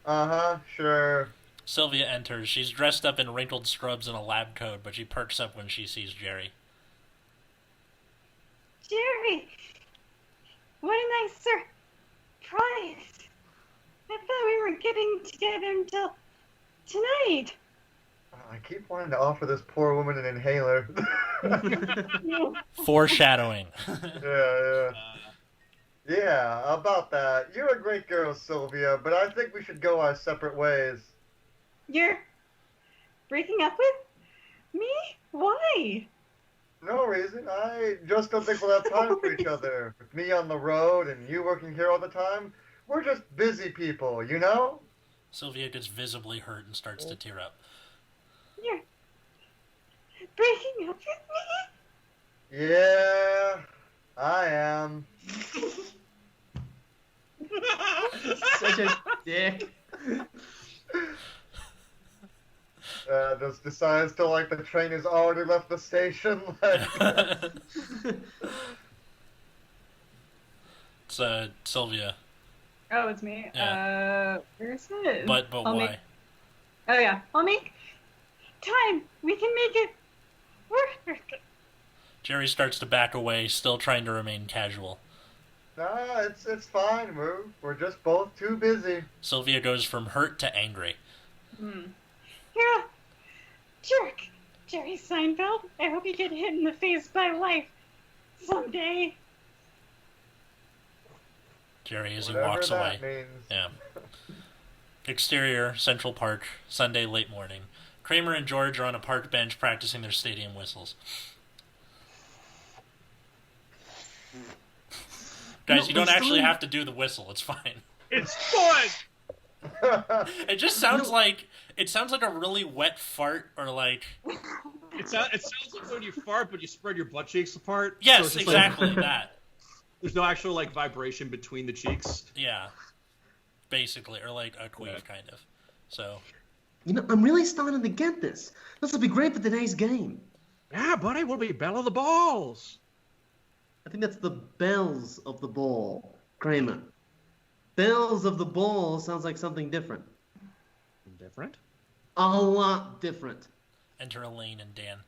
Uh-huh, sure. Sylvia enters. She's dressed up in wrinkled scrubs and a lab coat, but she perks up when she sees Jerry. Jerry, what a nice surprise. I thought we were getting together until tonight. I keep wanting to offer this poor woman an inhaler. Foreshadowing. Yeah. Yeah, about that. You're a great girl, Sylvia, but I think we should go our separate ways. You're breaking up with me? Why? No reason. I just don't think we'll have time for each other. With me on the road and you working here all the time, we're just busy people, you know? Sylvia gets visibly hurt and starts to tear up. You're breaking up with me? Yeah, I am. Such a dick. Just decides to like the train has already left the station. Like, It's Sylvia. Oh, it's me. Yeah. Where's it? But why? Oh yeah, I'll make time. We can make it work. Jerry starts to back away, still trying to remain casual. nah, it's fine. We're just both too busy. Sylvia goes from hurt to angry. You're a jerk, Jerry Seinfeld. I hope you get hit in the face by life someday. Jerry as he Whatever walks that away. means. Yeah. Exterior, Central Park, Sunday late morning. Kramer and George are on a park bench practicing their stadium whistles. Guys, No, you don't it's actually fine. have to do the whistle. It's fine. It's fun. It just sounds like a really wet fart, or like It sounds like when you fart, but you spread your butt cheeks apart. So yes, it's just exactly like, that. there's no actual like vibration between the cheeks. Yeah, basically, or like a queef kind of. So You know, I'm really starting to get this. This will be great for today's game. Yeah, buddy, we'll be bell of the balls. I think that's the bells of the ball, Kramer. Bells of the ball sounds like something different. Different? A lot different. enter Elaine and Dan.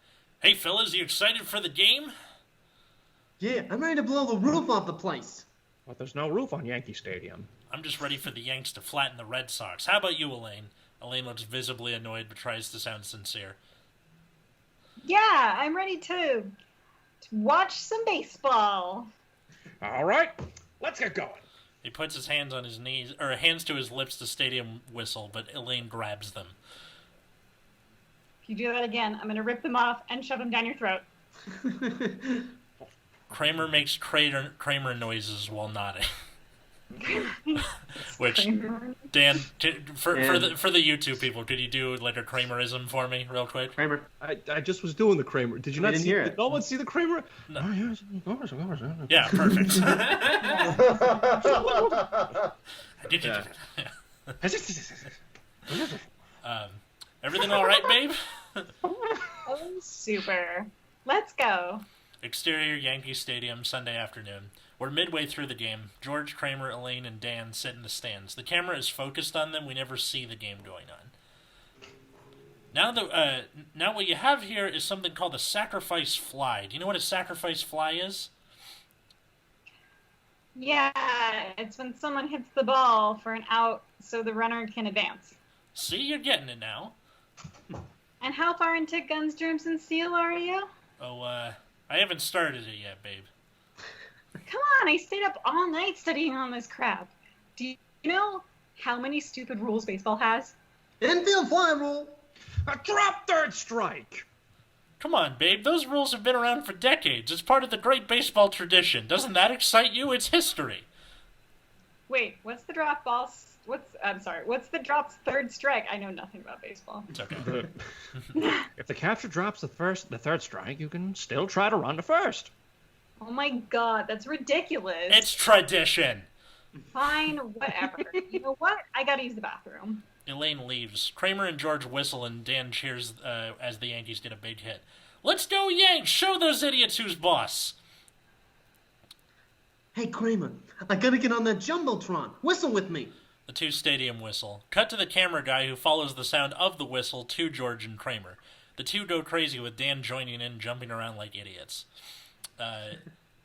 Hey fellas, you excited for the game? Yeah, I'm ready to blow the roof off the place. But there's no roof on Yankee Stadium. I'm just ready for the Yanks to flatten the Red Sox. How about you, Elaine? Elaine looks visibly annoyed but tries to sound sincere. Yeah, I'm ready to watch some baseball. All right, let's get going. He puts his hands on his knees, or hands to his lips to stadium whistle, but Elaine grabs them. If you do that again, I'm going to rip them off and shove them down your throat. Kramer makes Kramer noises while nodding. Which, Dan, for the YouTube people, could you do like a Kramerism for me real quick? Kramer. I just was doing the Kramer. Did you not didn't see hear Did it. no one see the Kramer? No. Oh, yes, of course, of course. Yeah, perfect. Everything all right, babe? Oh, super. Let's go. Exterior Yankee Stadium, Sunday afternoon. We're midway through the game. George, Kramer, Elaine, and Dan sit in the stands. The camera is focused on them. We never see the game going on. Now what you have here is something called a sacrifice fly. Do you know what a sacrifice fly is? Yeah, it's when someone hits the ball for an out so the runner can advance. See, you're getting it now. And how far into Guns, Germs, and Steel are you? Oh, I haven't started it yet, babe. Come on, I stayed up all night studying on this crap. Do you know how many stupid rules baseball has? Infield fly rule. A drop third strike. Come on, babe. Those rules have been around for decades. It's part of the great baseball tradition. Doesn't that excite you? It's history. Wait, what's the drop ball? What's the drop's third strike? I know nothing about baseball. It's okay. If the catcher drops the third strike, you can still try to run to first. Oh my god, that's ridiculous. It's tradition. Fine, whatever. You know what? I gotta use the bathroom. Elaine leaves. Kramer and George whistle, and Dan cheers as the Yankees get a big hit. Let's go, Yanks! Show those idiots who's boss! Hey, Kramer, I gotta get on that Jumbotron. Whistle with me. The two stadium whistle. Cut to the camera guy who follows the sound of the whistle to George and Kramer. The two go crazy with Dan joining in, jumping around like idiots.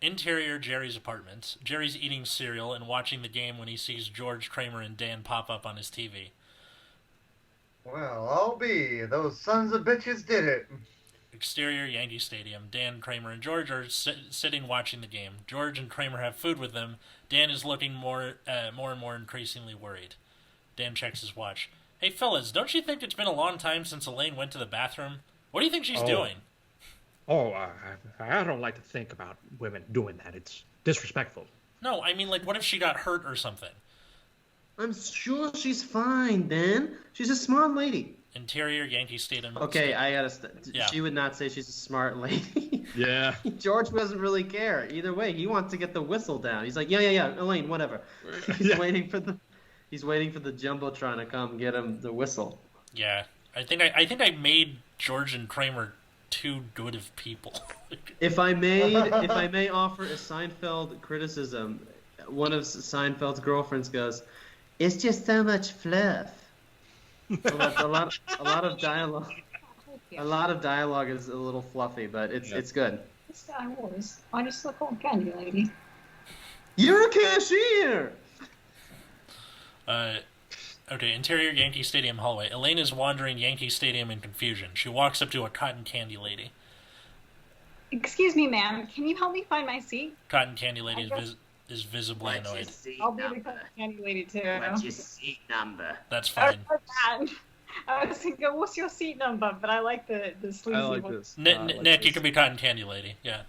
Interior Jerry's apartment. Jerry's eating cereal and watching the game when he sees George, Kramer, and Dan pop up on his TV. Well, I'll be. Those sons of bitches did it. Exterior Yankee Stadium. Dan, Kramer, and George are sitting watching the game. George and Kramer have food with them. Dan is looking more and more increasingly worried. Dan checks his watch. Hey, fellas, don't you think it's been a long time since Elaine went to the bathroom? What do you think she's doing? I don't like to think about women doing that. It's disrespectful. No, I mean, like, what if she got hurt or something? I'm sure she's fine, Dan. She's a smart lady. Interior Yankee Stadium. Okay, I gotta. Yeah. She would not say she's a smart lady. Yeah. George doesn't really care. Either way, he wants to get the whistle down. He's like, yeah, Elaine, whatever. He's waiting for the Jumbotron to come get him the whistle. Yeah, I think I made George and Kramer too good of people. If I may offer a Seinfeld criticism, one of Seinfeld's girlfriends goes, "It's just so much fluff." a lot of dialogue. A lot of dialogue is a little fluffy, but it's good. Star Wars. I just look old candy lady. You're a cashier. Okay, interior Yankee Stadium hallway. Elaine is wandering Yankee Stadium in confusion. She walks up to a cotton candy lady. Excuse me, ma'am. Can you help me find my seat? Cotton candy lady is visibly annoyed. I'll be the cotton candy lady too. What's your seat number? That's fine. I was thinking, what's your seat number? But I like the sleazy I like one. this. Nick, you can be cotton candy lady. Yeah.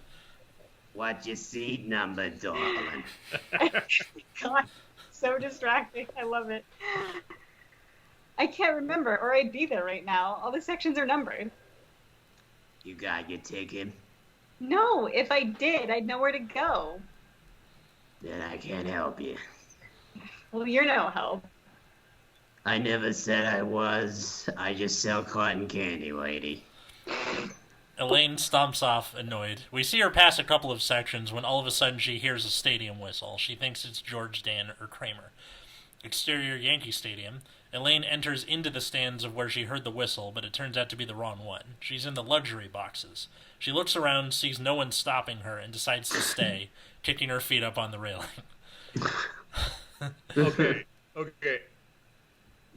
What's your seat number, darling? God, so distracting. I love it. I can't remember, or I'd be there right now. All the sections are numbered. You got your ticket? No, if I did, I'd know where to go. Then I can't help you. Well, you're no help. I never said I was. I just sell cotton candy, lady. Elaine stomps off, annoyed. We see her pass a couple of sections when all of a sudden she hears a stadium whistle. She thinks it's George, Dan, or Kramer. Exterior Yankee Stadium. Elaine enters into the stands of where she heard the whistle, but it turns out to be the wrong one. She's in the luxury boxes. She looks around, sees no one stopping her, and decides to stay, kicking her feet up on the railing. Okay.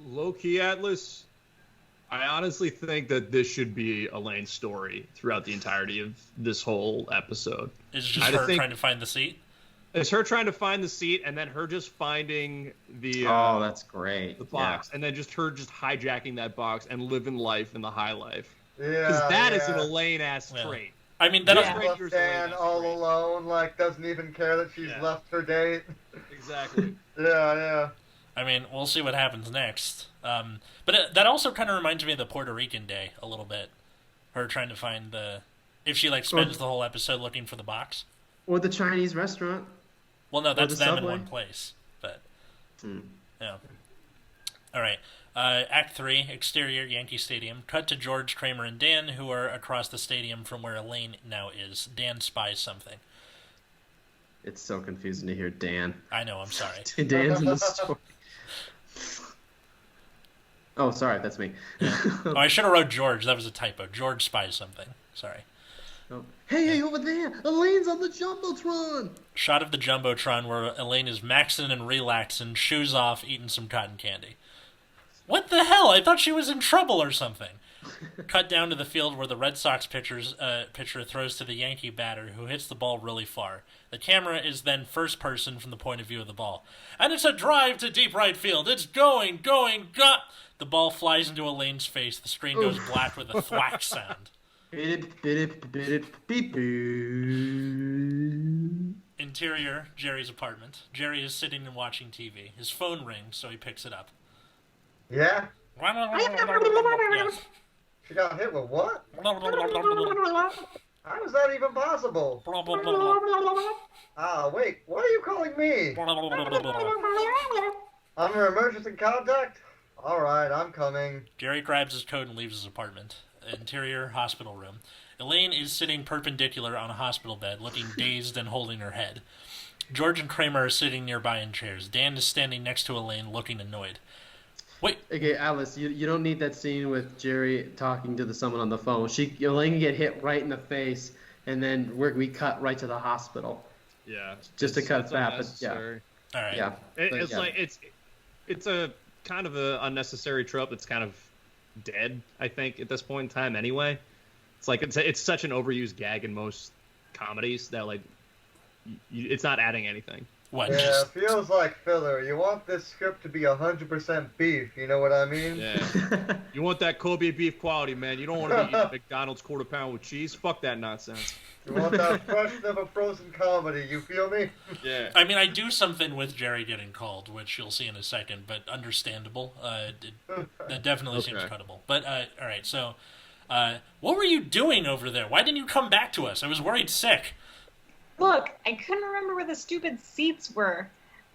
Low-key, Atlas, I honestly think that this should be Elaine's story throughout the entirety of this whole episode. Is it just her trying to find the seat? It's her trying to find the seat, and then her just finding the that's great. The box, and then her hijacking that box and living life in the high life. Yeah, because that is an Elaine-ass trait. I mean, that left Dan all alone, like doesn't even care that she's left her date. Exactly. Yeah. I mean, we'll see what happens next. But that also kind of reminds me of the Puerto Rican day a little bit. Her trying to find if she spends the whole episode looking for the box. Or the Chinese restaurant. Well, no, that's them Subway. in one place. But yeah. All right. Act 3, exterior Yankee Stadium. Cut to George, Kramer, and Dan, who are across the stadium from where Elaine now is. Dan spies something. It's so confusing to hear Dan. I know, I'm sorry. Dan's in the story. Oh, sorry, that's me. Oh, I should have wrote George. That was a typo. George spies something. Sorry. Oh. Hey, over there! Elaine's on the Jumbotron! Shot of the Jumbotron where Elaine is maxing and relaxing, shoes off, eating some cotton candy. What the hell? I thought she was in trouble or something. Cut down to the field where the Red Sox pitcher throws to the Yankee batter, who hits the ball really far. The camera is then first person from the point of view of the ball. And it's a drive to deep right field. It's going, go! The ball flies into Elaine's face. The screen goes black with a thwack sound. Interior, Jerry's apartment. Jerry is sitting and watching TV. His phone rings, so he picks it up. Yeah? Yes. She got hit with what? How is that even possible? Wait, what are you calling me? I'm an emergency contact? Alright, I'm coming. Jerry grabs his coat and leaves his apartment. Interior, hospital room. Elaine is sitting perpendicular on a hospital bed, looking dazed and holding her head. George and Kramer are sitting nearby in chairs. Dan is standing next to Elaine, looking annoyed. Wait. Okay, Alice, you don't need that scene with Jerry talking to someone on the phone. Elaine can get hit right in the face, and then we cut right to the hospital. Yeah. Just to cut that, but yeah. All right. Yeah. It's a kind of a unnecessary trope that's kind of dead, I think, at this point in time anyway. It's such an overused gag in most comedies that it's not adding anything. What? Yeah, it feels like filler. You want this script to be 100% beef, you know what I mean? Yeah. You want that Kobe beef quality, man. You don't want to be eating McDonald's quarter pound with cheese. Fuck that nonsense. You want that freshness of a frozen comedy, you feel me? Yeah. I mean, I do something with Jerry getting called, which you'll see in a second, but understandable. That definitely seems cuttable. But, all right, so, what were you doing over there? Why didn't you come back to us? I was worried sick. Look, I couldn't remember where the stupid seats were.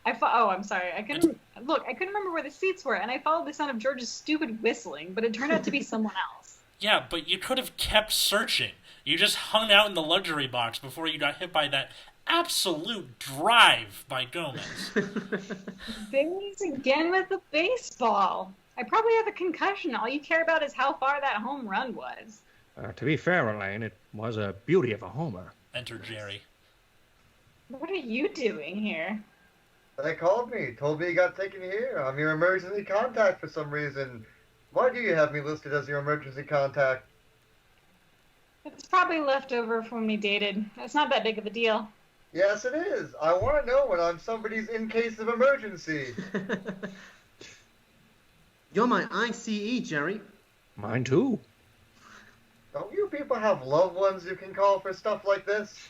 I'm sorry. I couldn't remember where the seats were, and I followed the sound of George's stupid whistling, but it turned out to be someone else. Yeah, but you could have kept searching. You just hung out in the luxury box before you got hit by that absolute drive by Gomez. Bailey's again with the baseball. I probably have a concussion. All you care about is how far that home run was. To be fair, Elaine, it was a beauty of a homer. Enter Jerry. What are you doing here? They called me, told me you got taken here. I'm your emergency contact for some reason. Why do you have me listed as your emergency contact? It's probably left over from when we dated. It's not that big of a deal. Yes, it is. I want to know when I'm somebody's in case of emergency. You're my ICE, Jerry. Mine too. Don't you people have loved ones you can call for stuff like this?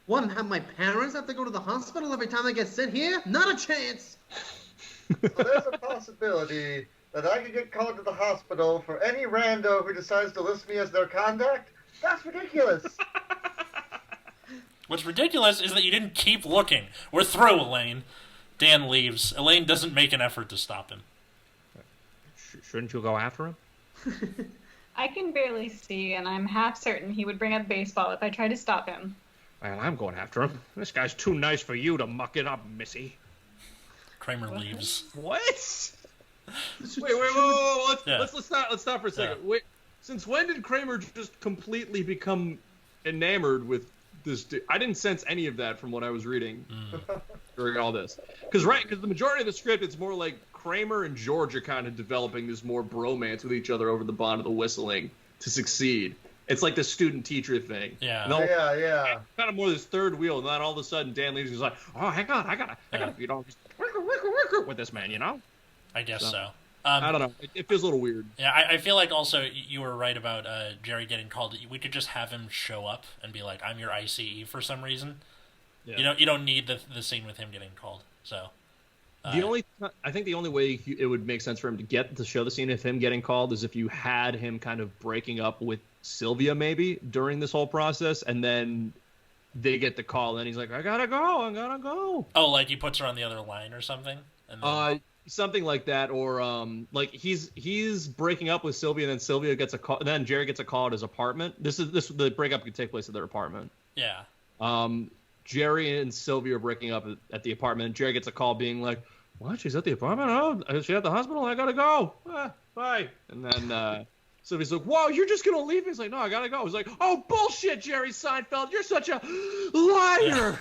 What, and have my parents have to go to the hospital every time I get sent here? Not a chance! So there's a possibility that I could get called to the hospital for any rando who decides to list me as their contact? That's ridiculous. What's ridiculous is that you didn't keep looking. We're through, Elaine. Dan leaves. Elaine doesn't make an effort to stop him. Shouldn't you go after him? I can barely see, and I'm half certain he would bring up baseball if I tried to stop him. Well, I'm going after him. This guy's too nice for you to muck it up, missy. Kramer leaves. What? Wait. Let's stop for a second. Yeah. Wait, since when did Kramer just completely become enamored with this? I didn't sense any of that from what I was reading during all this. Because the majority of the script, it's more like Kramer and George are kind of developing this more bromance with each other over the bond of the whistling to succeed. It's like the student-teacher thing. Yeah. Yeah. Kind of more this third wheel, and then all of a sudden Dan leaves and he's like, oh, hang on, I gotta, you know, work with this man, you know? I guess so. I don't know. It feels a little weird. Yeah, I feel like also you were right about Jerry getting called. We could just have him show up and be like, I'm your ICE for some reason. Yeah. You don't need the scene with him getting called. So I think the only way it would make sense for him to show the scene of him getting called is if you had him kind of breaking up with Sylvia maybe during this whole process, and then they get the call and he's like, I gotta go. Oh, like he puts her on the other line or something? And then... something like that, or like he's breaking up with Sylvia, and then Sylvia gets a call, and then Jerry gets a call at his apartment. This the breakup could take place at their apartment. Yeah. Jerry and Sylvia are breaking up at the apartment. Jerry gets a call being like, "What? She's at the apartment? Oh, is she at the hospital? I gotta go. Bye." And then Sylvia's like, "Whoa, you're just gonna leave me?" He's like, "No, I gotta go." He's like, "Oh, bullshit, Jerry Seinfeld. You're such a liar."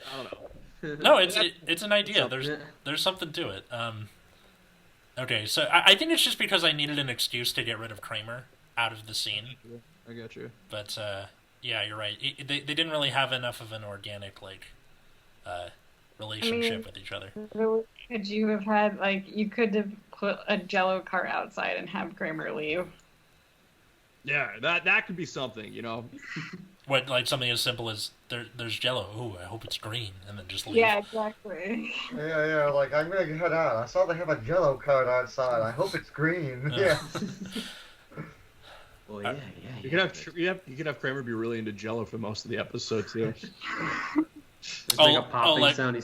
I don't know. No, it's an idea. There's something to it. Okay, so I think it's just because I needed an excuse to get rid of Kramer out of the scene. I got you. But yeah, you're right. They didn't really have enough of an organic relationship with each other. Could you have had you could have put a Jello cart outside and have Kramer leave? Yeah, that could be something, you know. What, like something as simple as there's Jello. Ooh, I hope it's green, and then just leave. Yeah, exactly. Yeah, like, I'm gonna head out. I saw they have a Jello cart outside. I hope it's green. Yeah. Well, yeah. You could have Kramer be really into Jello for most of the episode too. Just make a popping sound.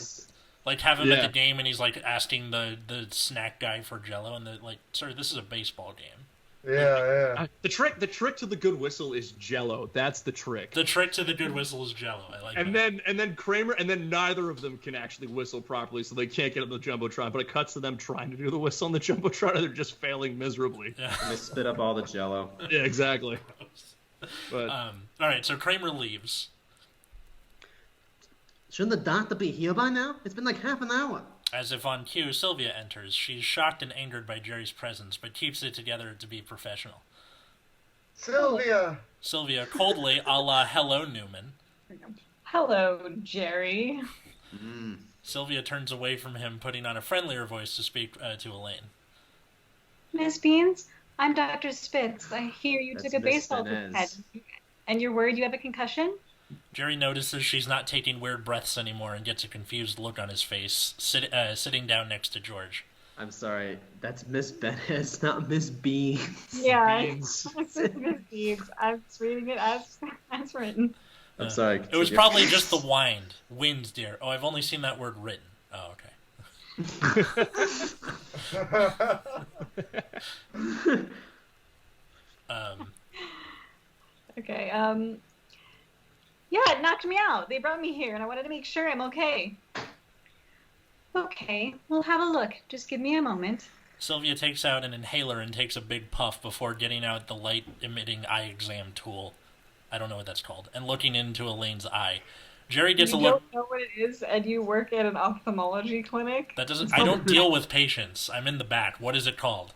Like have him at the game, and he's like asking the snack guy for Jello, and they're like, "Sir, this is a baseball game." Yeah. The trick to the good whistle is Jello. That's the trick. The trick to the good whistle is Jello. I like and that. then Kramer, and then neither of them can actually whistle properly, so they can't get on the jumbotron. But it cuts to them trying to do the whistle on the jumbotron, and they're just failing miserably. Yeah. And they spit up all the Jello. Yeah, exactly. But all right, so Kramer leaves. Shouldn't the doctor be here by now? It's been like half an hour. As if on cue, Sylvia enters. She's shocked and angered by Jerry's presence, but keeps it together to be professional. Sylvia, coldly, a la Hello, Newman. Hello, Jerry. Sylvia turns away from him, putting on a friendlier voice to speak to Elaine. Miss Beans, I'm Dr. Spitz. I hear you took a baseball head, and you're worried you have a concussion? Jerry notices she's not taking weird breaths anymore and gets a confused look on his face, sitting down next to George. I'm sorry, that's Miss Benez, not Miss Beans. Yeah, Beans. It's Miss Beans. I'm just reading it as written. I'm sorry. It was probably just the wind, dear. Oh, I've only seen that word written. Oh, okay. Okay, yeah, it knocked me out. They brought me here, and I wanted to make sure I'm okay. Okay, we'll have a look. Just give me a moment. Sylvia takes out an inhaler and takes a big puff before getting out the light-emitting eye exam tool. I don't know what that's called. And looking into Elaine's eye. Jerry gets a look... You don't know what it is, and you work at an ophthalmology clinic? That doesn't... I don't deal with patients. I'm in the back. What is it called?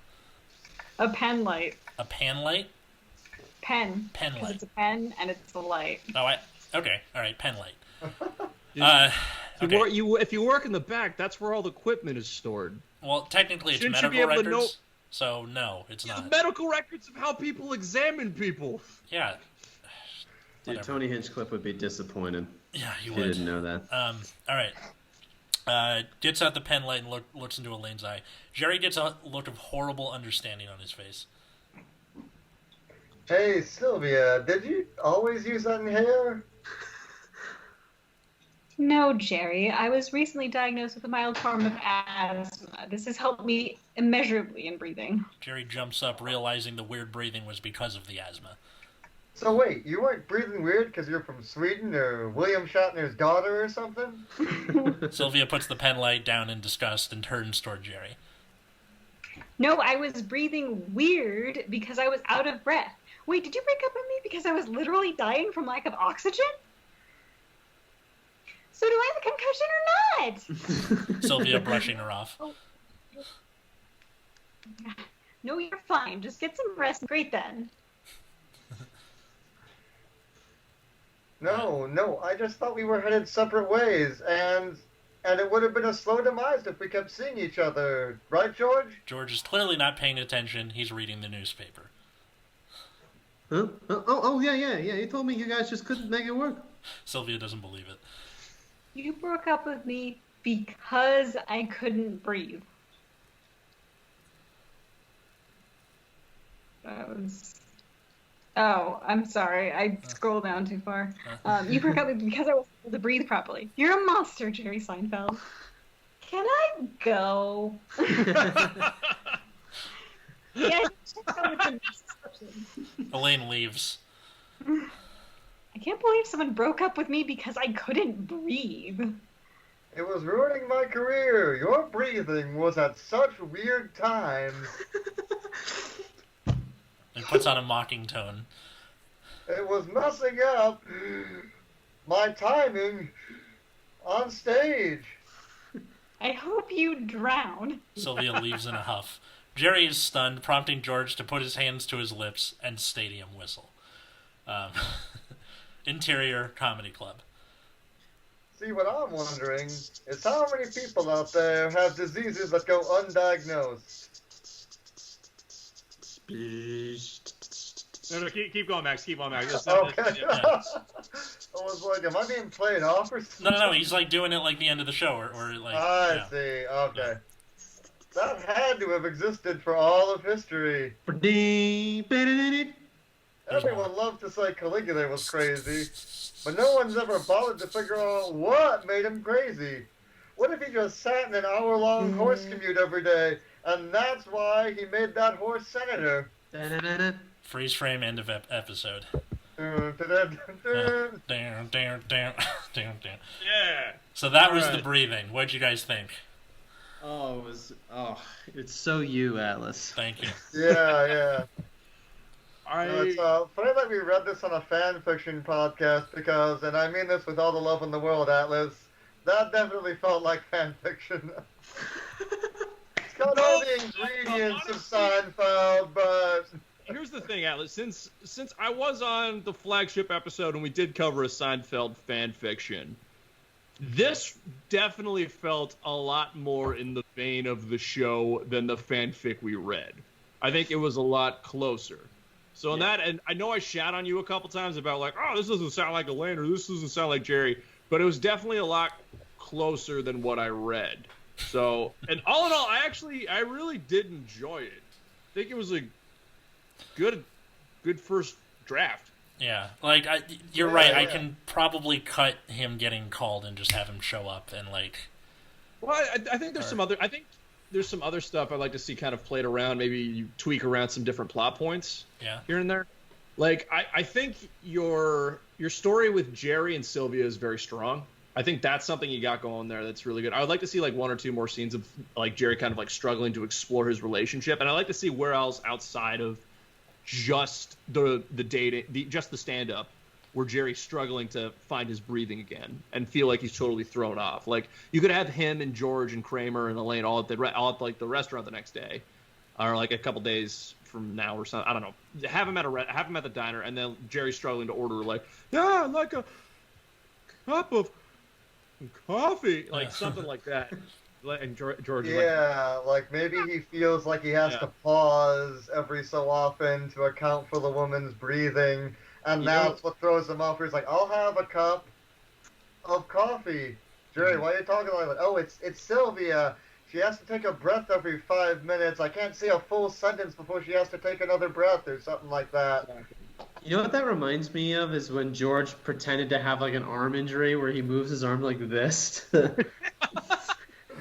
A pen light. A pan light? Pen. Pen light. It's a pen, and it's a light. Oh, okay. All right, pen light. Okay. If you work in the back, that's where all the equipment is stored. Well, technically, it's medical records, so no, it's not. Medical records of how people examine people. Yeah. Dude, Tony Hinchcliffe would be disappointed. Yeah, he would. He didn't know that. All right. Gets out the pen light and looks into Elaine's eye. Jerry gets a look of horrible understanding on his face. Hey, Sylvia, did you always use that inhaler? No, Jerry. I was recently diagnosed with a mild form of asthma. This has helped me immeasurably in breathing. Jerry jumps up, realizing the weird breathing was because of the asthma. So wait, you weren't breathing weird because you're from Sweden or William Shatner's daughter or something? Sylvia puts the pen light down in disgust and turns toward Jerry. No, I was breathing weird because I was out of breath. Wait, did you break up with me because I was literally dying from lack of oxygen? So do I have a concussion or not? Sylvia brushing her off. Oh. No, you're fine. Just get some rest. Great then. No, I just thought we were headed separate ways, and it would have been a slow demise if we kept seeing each other. Right, George? George is clearly not paying attention. He's reading the newspaper. Huh? Oh, yeah. You told me you guys just couldn't make it work. Sylvia doesn't believe it. You broke up with me because I couldn't breathe. Oh, I'm sorry. I scrolled down too far. You broke up with me because I wasn't able to breathe properly. You're a monster, Jerry Seinfeld. Can I go? Yeah, check out the description. Elaine leaves. I can't believe someone broke up with me because I couldn't breathe. It was ruining my career. Your breathing was at such weird times. He puts on a mocking tone. It was messing up my timing on stage. I hope you drown. Sylvia leaves in a huff. Jerry is stunned, prompting George to put his hands to his lips and stadium whistle. Interior Comedy Club. See, what I'm wondering is how many people out there have diseases that go undiagnosed? No, keep going, Max. Keep on, Max. Okay. Yeah. I was like, am I being played off or something? No, he's like doing it like the end of the show, or like. I yeah. see. Okay. That had to have existed for all of history. Everyone loved to say Caligula was crazy, but no one's ever bothered to figure out what made him crazy. What if he just sat in an hour-long horse commute every day, and that's why he made that horse senator? Freeze frame, end of episode. Dun. Down. Yeah. So that was All the right. breathing. What'd you guys think? It's so you, Atlas. Thank you. Yeah. It's I funny that we read this on a fan fiction podcast because, and I mean this with all the love in the world, Atlas, that definitely felt like fan fiction. It's got all the ingredients of Seinfeld, but here's the thing, Atlas. Since I was on the flagship episode and we did cover a Seinfeld fan fiction, this definitely felt a lot more in the vein of the show than the fanfic we read. I think it was a lot closer. So in that, and I know I shat on you a couple times about like, oh, this doesn't sound like Elaine or this doesn't sound like Jerry, but it was definitely a lot closer than what I read. So, and all in all, I really did enjoy it. I think it was a good first draft. Yeah, like you're right. I can probably cut him getting called and just have him show up and like. Well, I think there's some other. I think there's some other stuff I'd like to see kind of played around. Maybe you tweak around some different plot points. Yeah. Here and there. Like I think your story with Jerry and Sylvia is very strong. I think that's something you got going there that's really good. I would like to see like one or two more scenes of like Jerry kind of like struggling to explore his relationship, and I'd like to see where else outside of just the dating, just the stand-up, where Jerry's struggling to find his breathing again and feel like he's totally thrown off. Like you could have him and George and Kramer and Elaine all at like the restaurant the next day, or like a couple days from now or something. I don't know. Have him at the diner, and then Jerry's struggling to order like, yeah, like a cup of coffee, like something like that. And George is yeah, like maybe he feels like he has to pause every so often to account for the woman's breathing, and that's what throws him off. He's like, I'll have a cup of coffee. Jerry, why are you talking like that? Oh, it's Sylvia. She has to take a breath every 5 minutes. I can't say a full sentence before she has to take another breath or something like that. You know what that reminds me of is when George pretended to have like an arm injury where he moves his arm like this.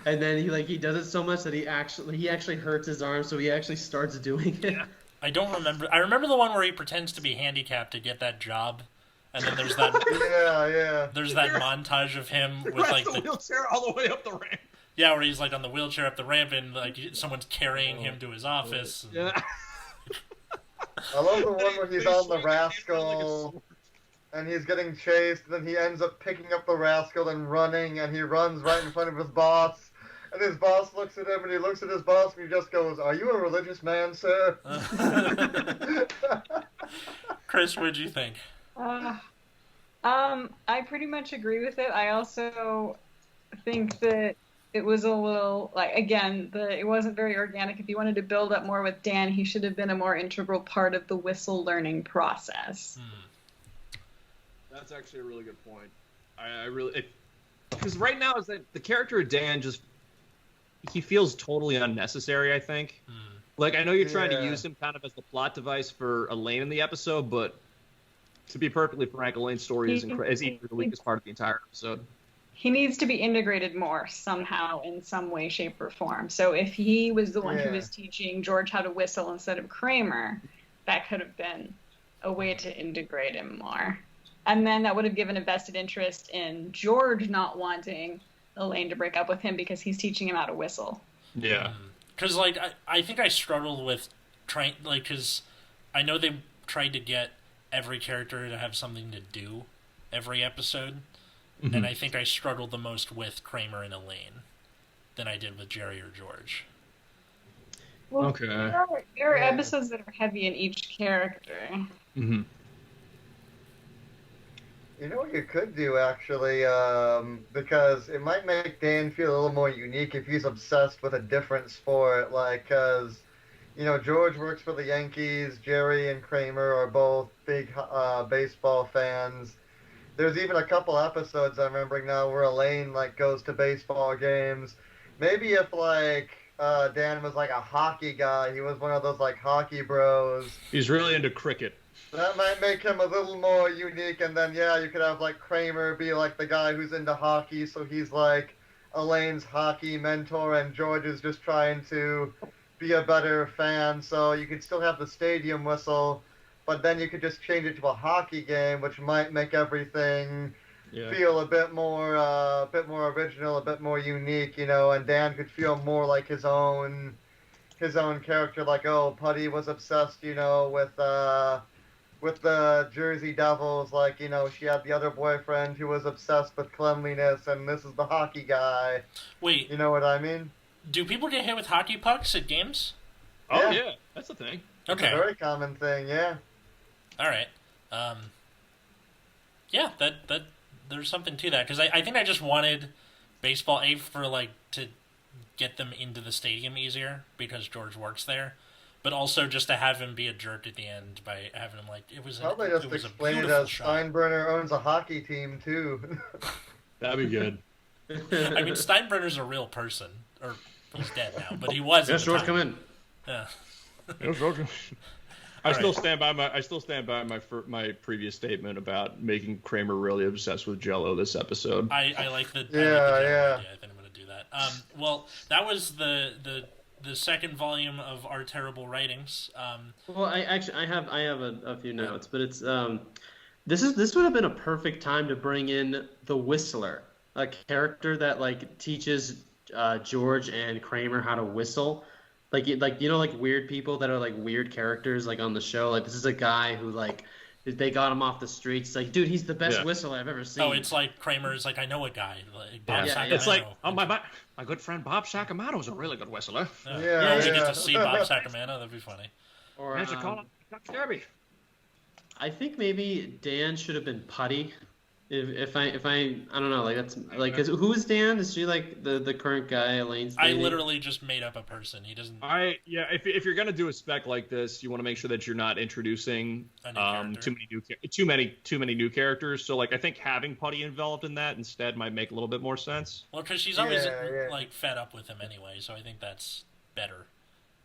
And then he does it so much that he actually hurts his arm, so he actually starts doing it. Yeah. I don't remember. I remember the one where he pretends to be handicapped to get that job, and then there's that. yeah. There's that montage of him with like the wheelchair all the way up the ramp. Yeah, where he's like on the wheelchair up the ramp, and like someone's carrying him to his office. And... Yeah. I love the one where he's on the rascal. And he's getting chased, and then he ends up picking up the rascal and running, and he runs right in front of his boss. And his boss looks at him, and he looks at his boss, and he just goes, "Are you a religious man, sir?" Chris, what'd you think? I pretty much agree with it. I also think that it was a little, like, again, it wasn't very organic. If you wanted to build up more with Dan, he should have been a more integral part of the whistle learning process. That's actually a really good point. I really, because right now is that the character of Dan he feels totally unnecessary. I think. Like I know you're trying to use him kind of as the plot device for Elaine in the episode, but to be perfectly frank, Elaine's story is easily the weakest part of the entire episode. he needs to be integrated more somehow in some way, shape, or form. So if he was the one who was teaching George how to whistle instead of Kramer, that could have been a way to integrate him more. And then that would have given a vested interest in George not wanting Elaine to break up with him because he's teaching him how to whistle. Yeah. Because, like, I think I struggled with trying, like, because I know they tried to get every character to have something to do every episode. Mm-hmm. And I think I struggled the most with Kramer and Elaine than I did with Jerry or George. Well, okay. There are episodes that are heavy in each character. Mm-hmm. You know what you could do, actually, because it might make Dan feel a little more unique if he's obsessed with a different sport, like, because, you know, George works for the Yankees, Jerry and Kramer are both big baseball fans. There's even a couple episodes I'm remembering now where Elaine, like, goes to baseball games. Maybe if, like, Dan was, like, a hockey guy, he was one of those, like, hockey bros. He's really into cricket. That might make him a little more unique, and then, yeah, you could have, like, Kramer be, like, the guy who's into hockey, so he's, like, Elaine's hockey mentor, and George is just trying to be a better fan, so you could still have the stadium whistle, but then you could just change it to a hockey game, which might make everything feel a bit more original, a bit more unique, you know, and Dan could feel more like his own character, like, oh, Putty was obsessed, you know, with the Jersey Devils, like, you know, she had the other boyfriend who was obsessed with cleanliness, and this is the hockey guy. Wait. You know what I mean? Do people get hit with hockey pucks at games? Oh, yeah. That's a thing. Okay. It's a very common thing, yeah. All right. Yeah, that there's something to that, because I think I just wanted baseball, for, like, to get them into the stadium easier, because George works there. But also just to have him be a jerk at the end by having him, like, it was Probably just explain it as Steinbrenner owns a hockey team, too. That'd be good. I mean, Steinbrenner's a real person. Or, he's dead now, but he was. Yes, George, come in. Yeah. Yes, George. I still stand by my previous statement about making Kramer really obsessed with Jell-O this episode. I like the Yeah, like the Jell-O yeah. idea. I think I'm going to do that. Well, that was the second volume of Our Terrible Writings. Well, I have a few notes, but it's this would have been a perfect time to bring in the Whistler, a character that, like, teaches George and Kramer how to whistle. Like you know, like, weird people that are, like, weird characters, like, on the show. Like, this is a guy who, like, they got him off the streets. Like, dude, he's the best whistler I've ever seen. Oh, it's like Kramer's like, I know a guy. Like, Bob It's like, oh, my good friend Bob Sacramento is a really good whistler. Yeah. You get to see Bob Sacramento. That'd be funny. Or Derby. I think maybe Dan should have been Putty. If I don't know, like, that's like, cause who is Dan? Is she, like, the current guy Elaine's dating? I literally just made up a person. He doesn't. If you're gonna do a spec like this, you want to make sure that you're not introducing too many new characters. So, like, I think having Putty involved in that instead might make a little bit more sense. Well, because she's always like fed up with him anyway, so I think that's better.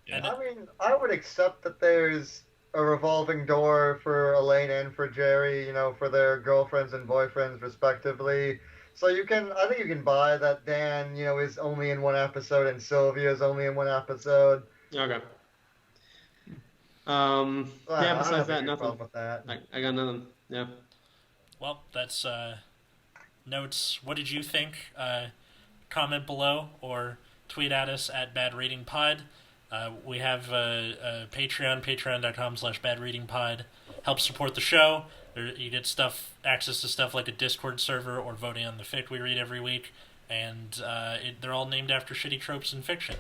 Yeah. I mean, I would accept that there's a revolving door for Elaine and for Jerry, you know, for their girlfriends and boyfriends respectively. So I think you can buy that Dan, you know, is only in one episode and Sylvia is only in one episode. Okay. Well, yeah, besides that, nothing. With that. I got nothing. Yeah. Well, that's notes. What did you think? Comment below or tweet at us at BadRatingPod. We have a Patreon, patreon.com/badreadingpod. Help support the show. You get access to stuff like a Discord server or voting on the fic we read every week. And they're all named after shitty tropes in fiction.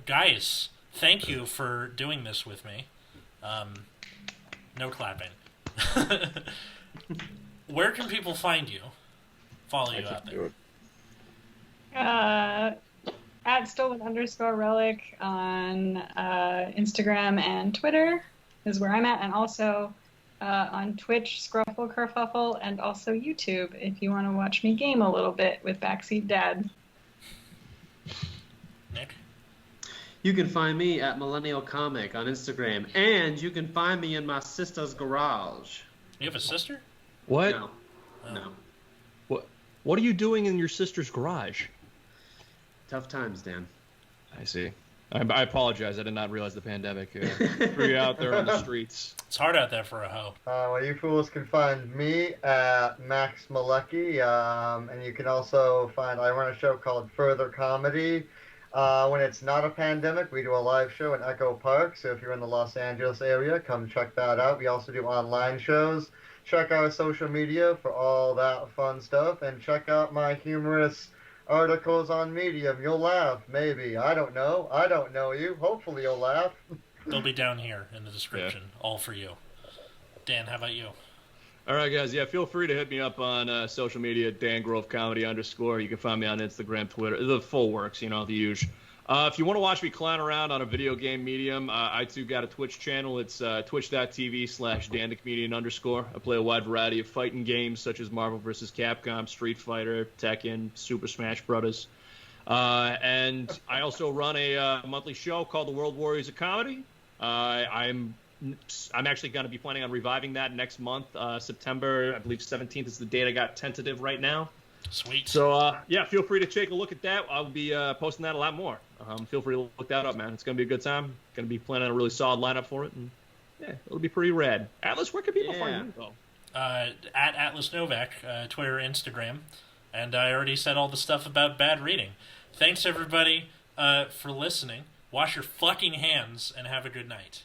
Guys, thank you for doing this with me. No clapping. Where can people find you? Follow you out there. At stolen_relic on Instagram and Twitter is where I'm at, and also on Twitch, Scruffle Kerfuffle, and also YouTube if you want to watch me game a little bit with Backseat Dad. Nick? You can find me at Millennial Comic on Instagram, and you can find me in my sister's garage. You have a sister? What? No. What? What are you doing in your sister's garage? Tough times, Dan. I see. I apologize. I did not realize the pandemic threw you out there on the streets. It's hard out there for a hoe. Well, you fools can find me at Max Mielecki, and you can also I run a show called Further Comedy. When it's not a pandemic, we do a live show in Echo Park, so if you're in the Los Angeles area, come check that out. We also do online shows. Check our social media for all that fun stuff, and check out my humorous articles on Medium. You'll laugh, maybe. I don't know. I don't know you. Hopefully you'll laugh. They'll be down here in the description, all for you. Dan, how about you? All right, guys. Yeah, feel free to hit me up on social media, @DanGroveComedy_. You can find me on Instagram, Twitter, the full works, the usual. If you want to watch me clown around on a video game medium, I too got a Twitch channel. It's twitch.tv/DanTheComedian_. I play a wide variety of fighting games such as Marvel vs. Capcom, Street Fighter, Tekken, Super Smash Brothers. And I also run a monthly show called The World Warriors of Comedy. I'm actually going to be planning on reviving that next month, September, I believe 17th is the date I got tentative right now. Sweet. So, yeah, feel free to take a look at that. I'll be posting that a lot more. Feel free to look that up, man. It's going to be a good time. Going to be planning on a really solid lineup for it. And, yeah, it'll be pretty rad. Atlas, where can people find you, though? At Atlas Novak, Twitter, Instagram. And I already said all the stuff about bad reading. Thanks, everybody, for listening. Wash your fucking hands and have a good night.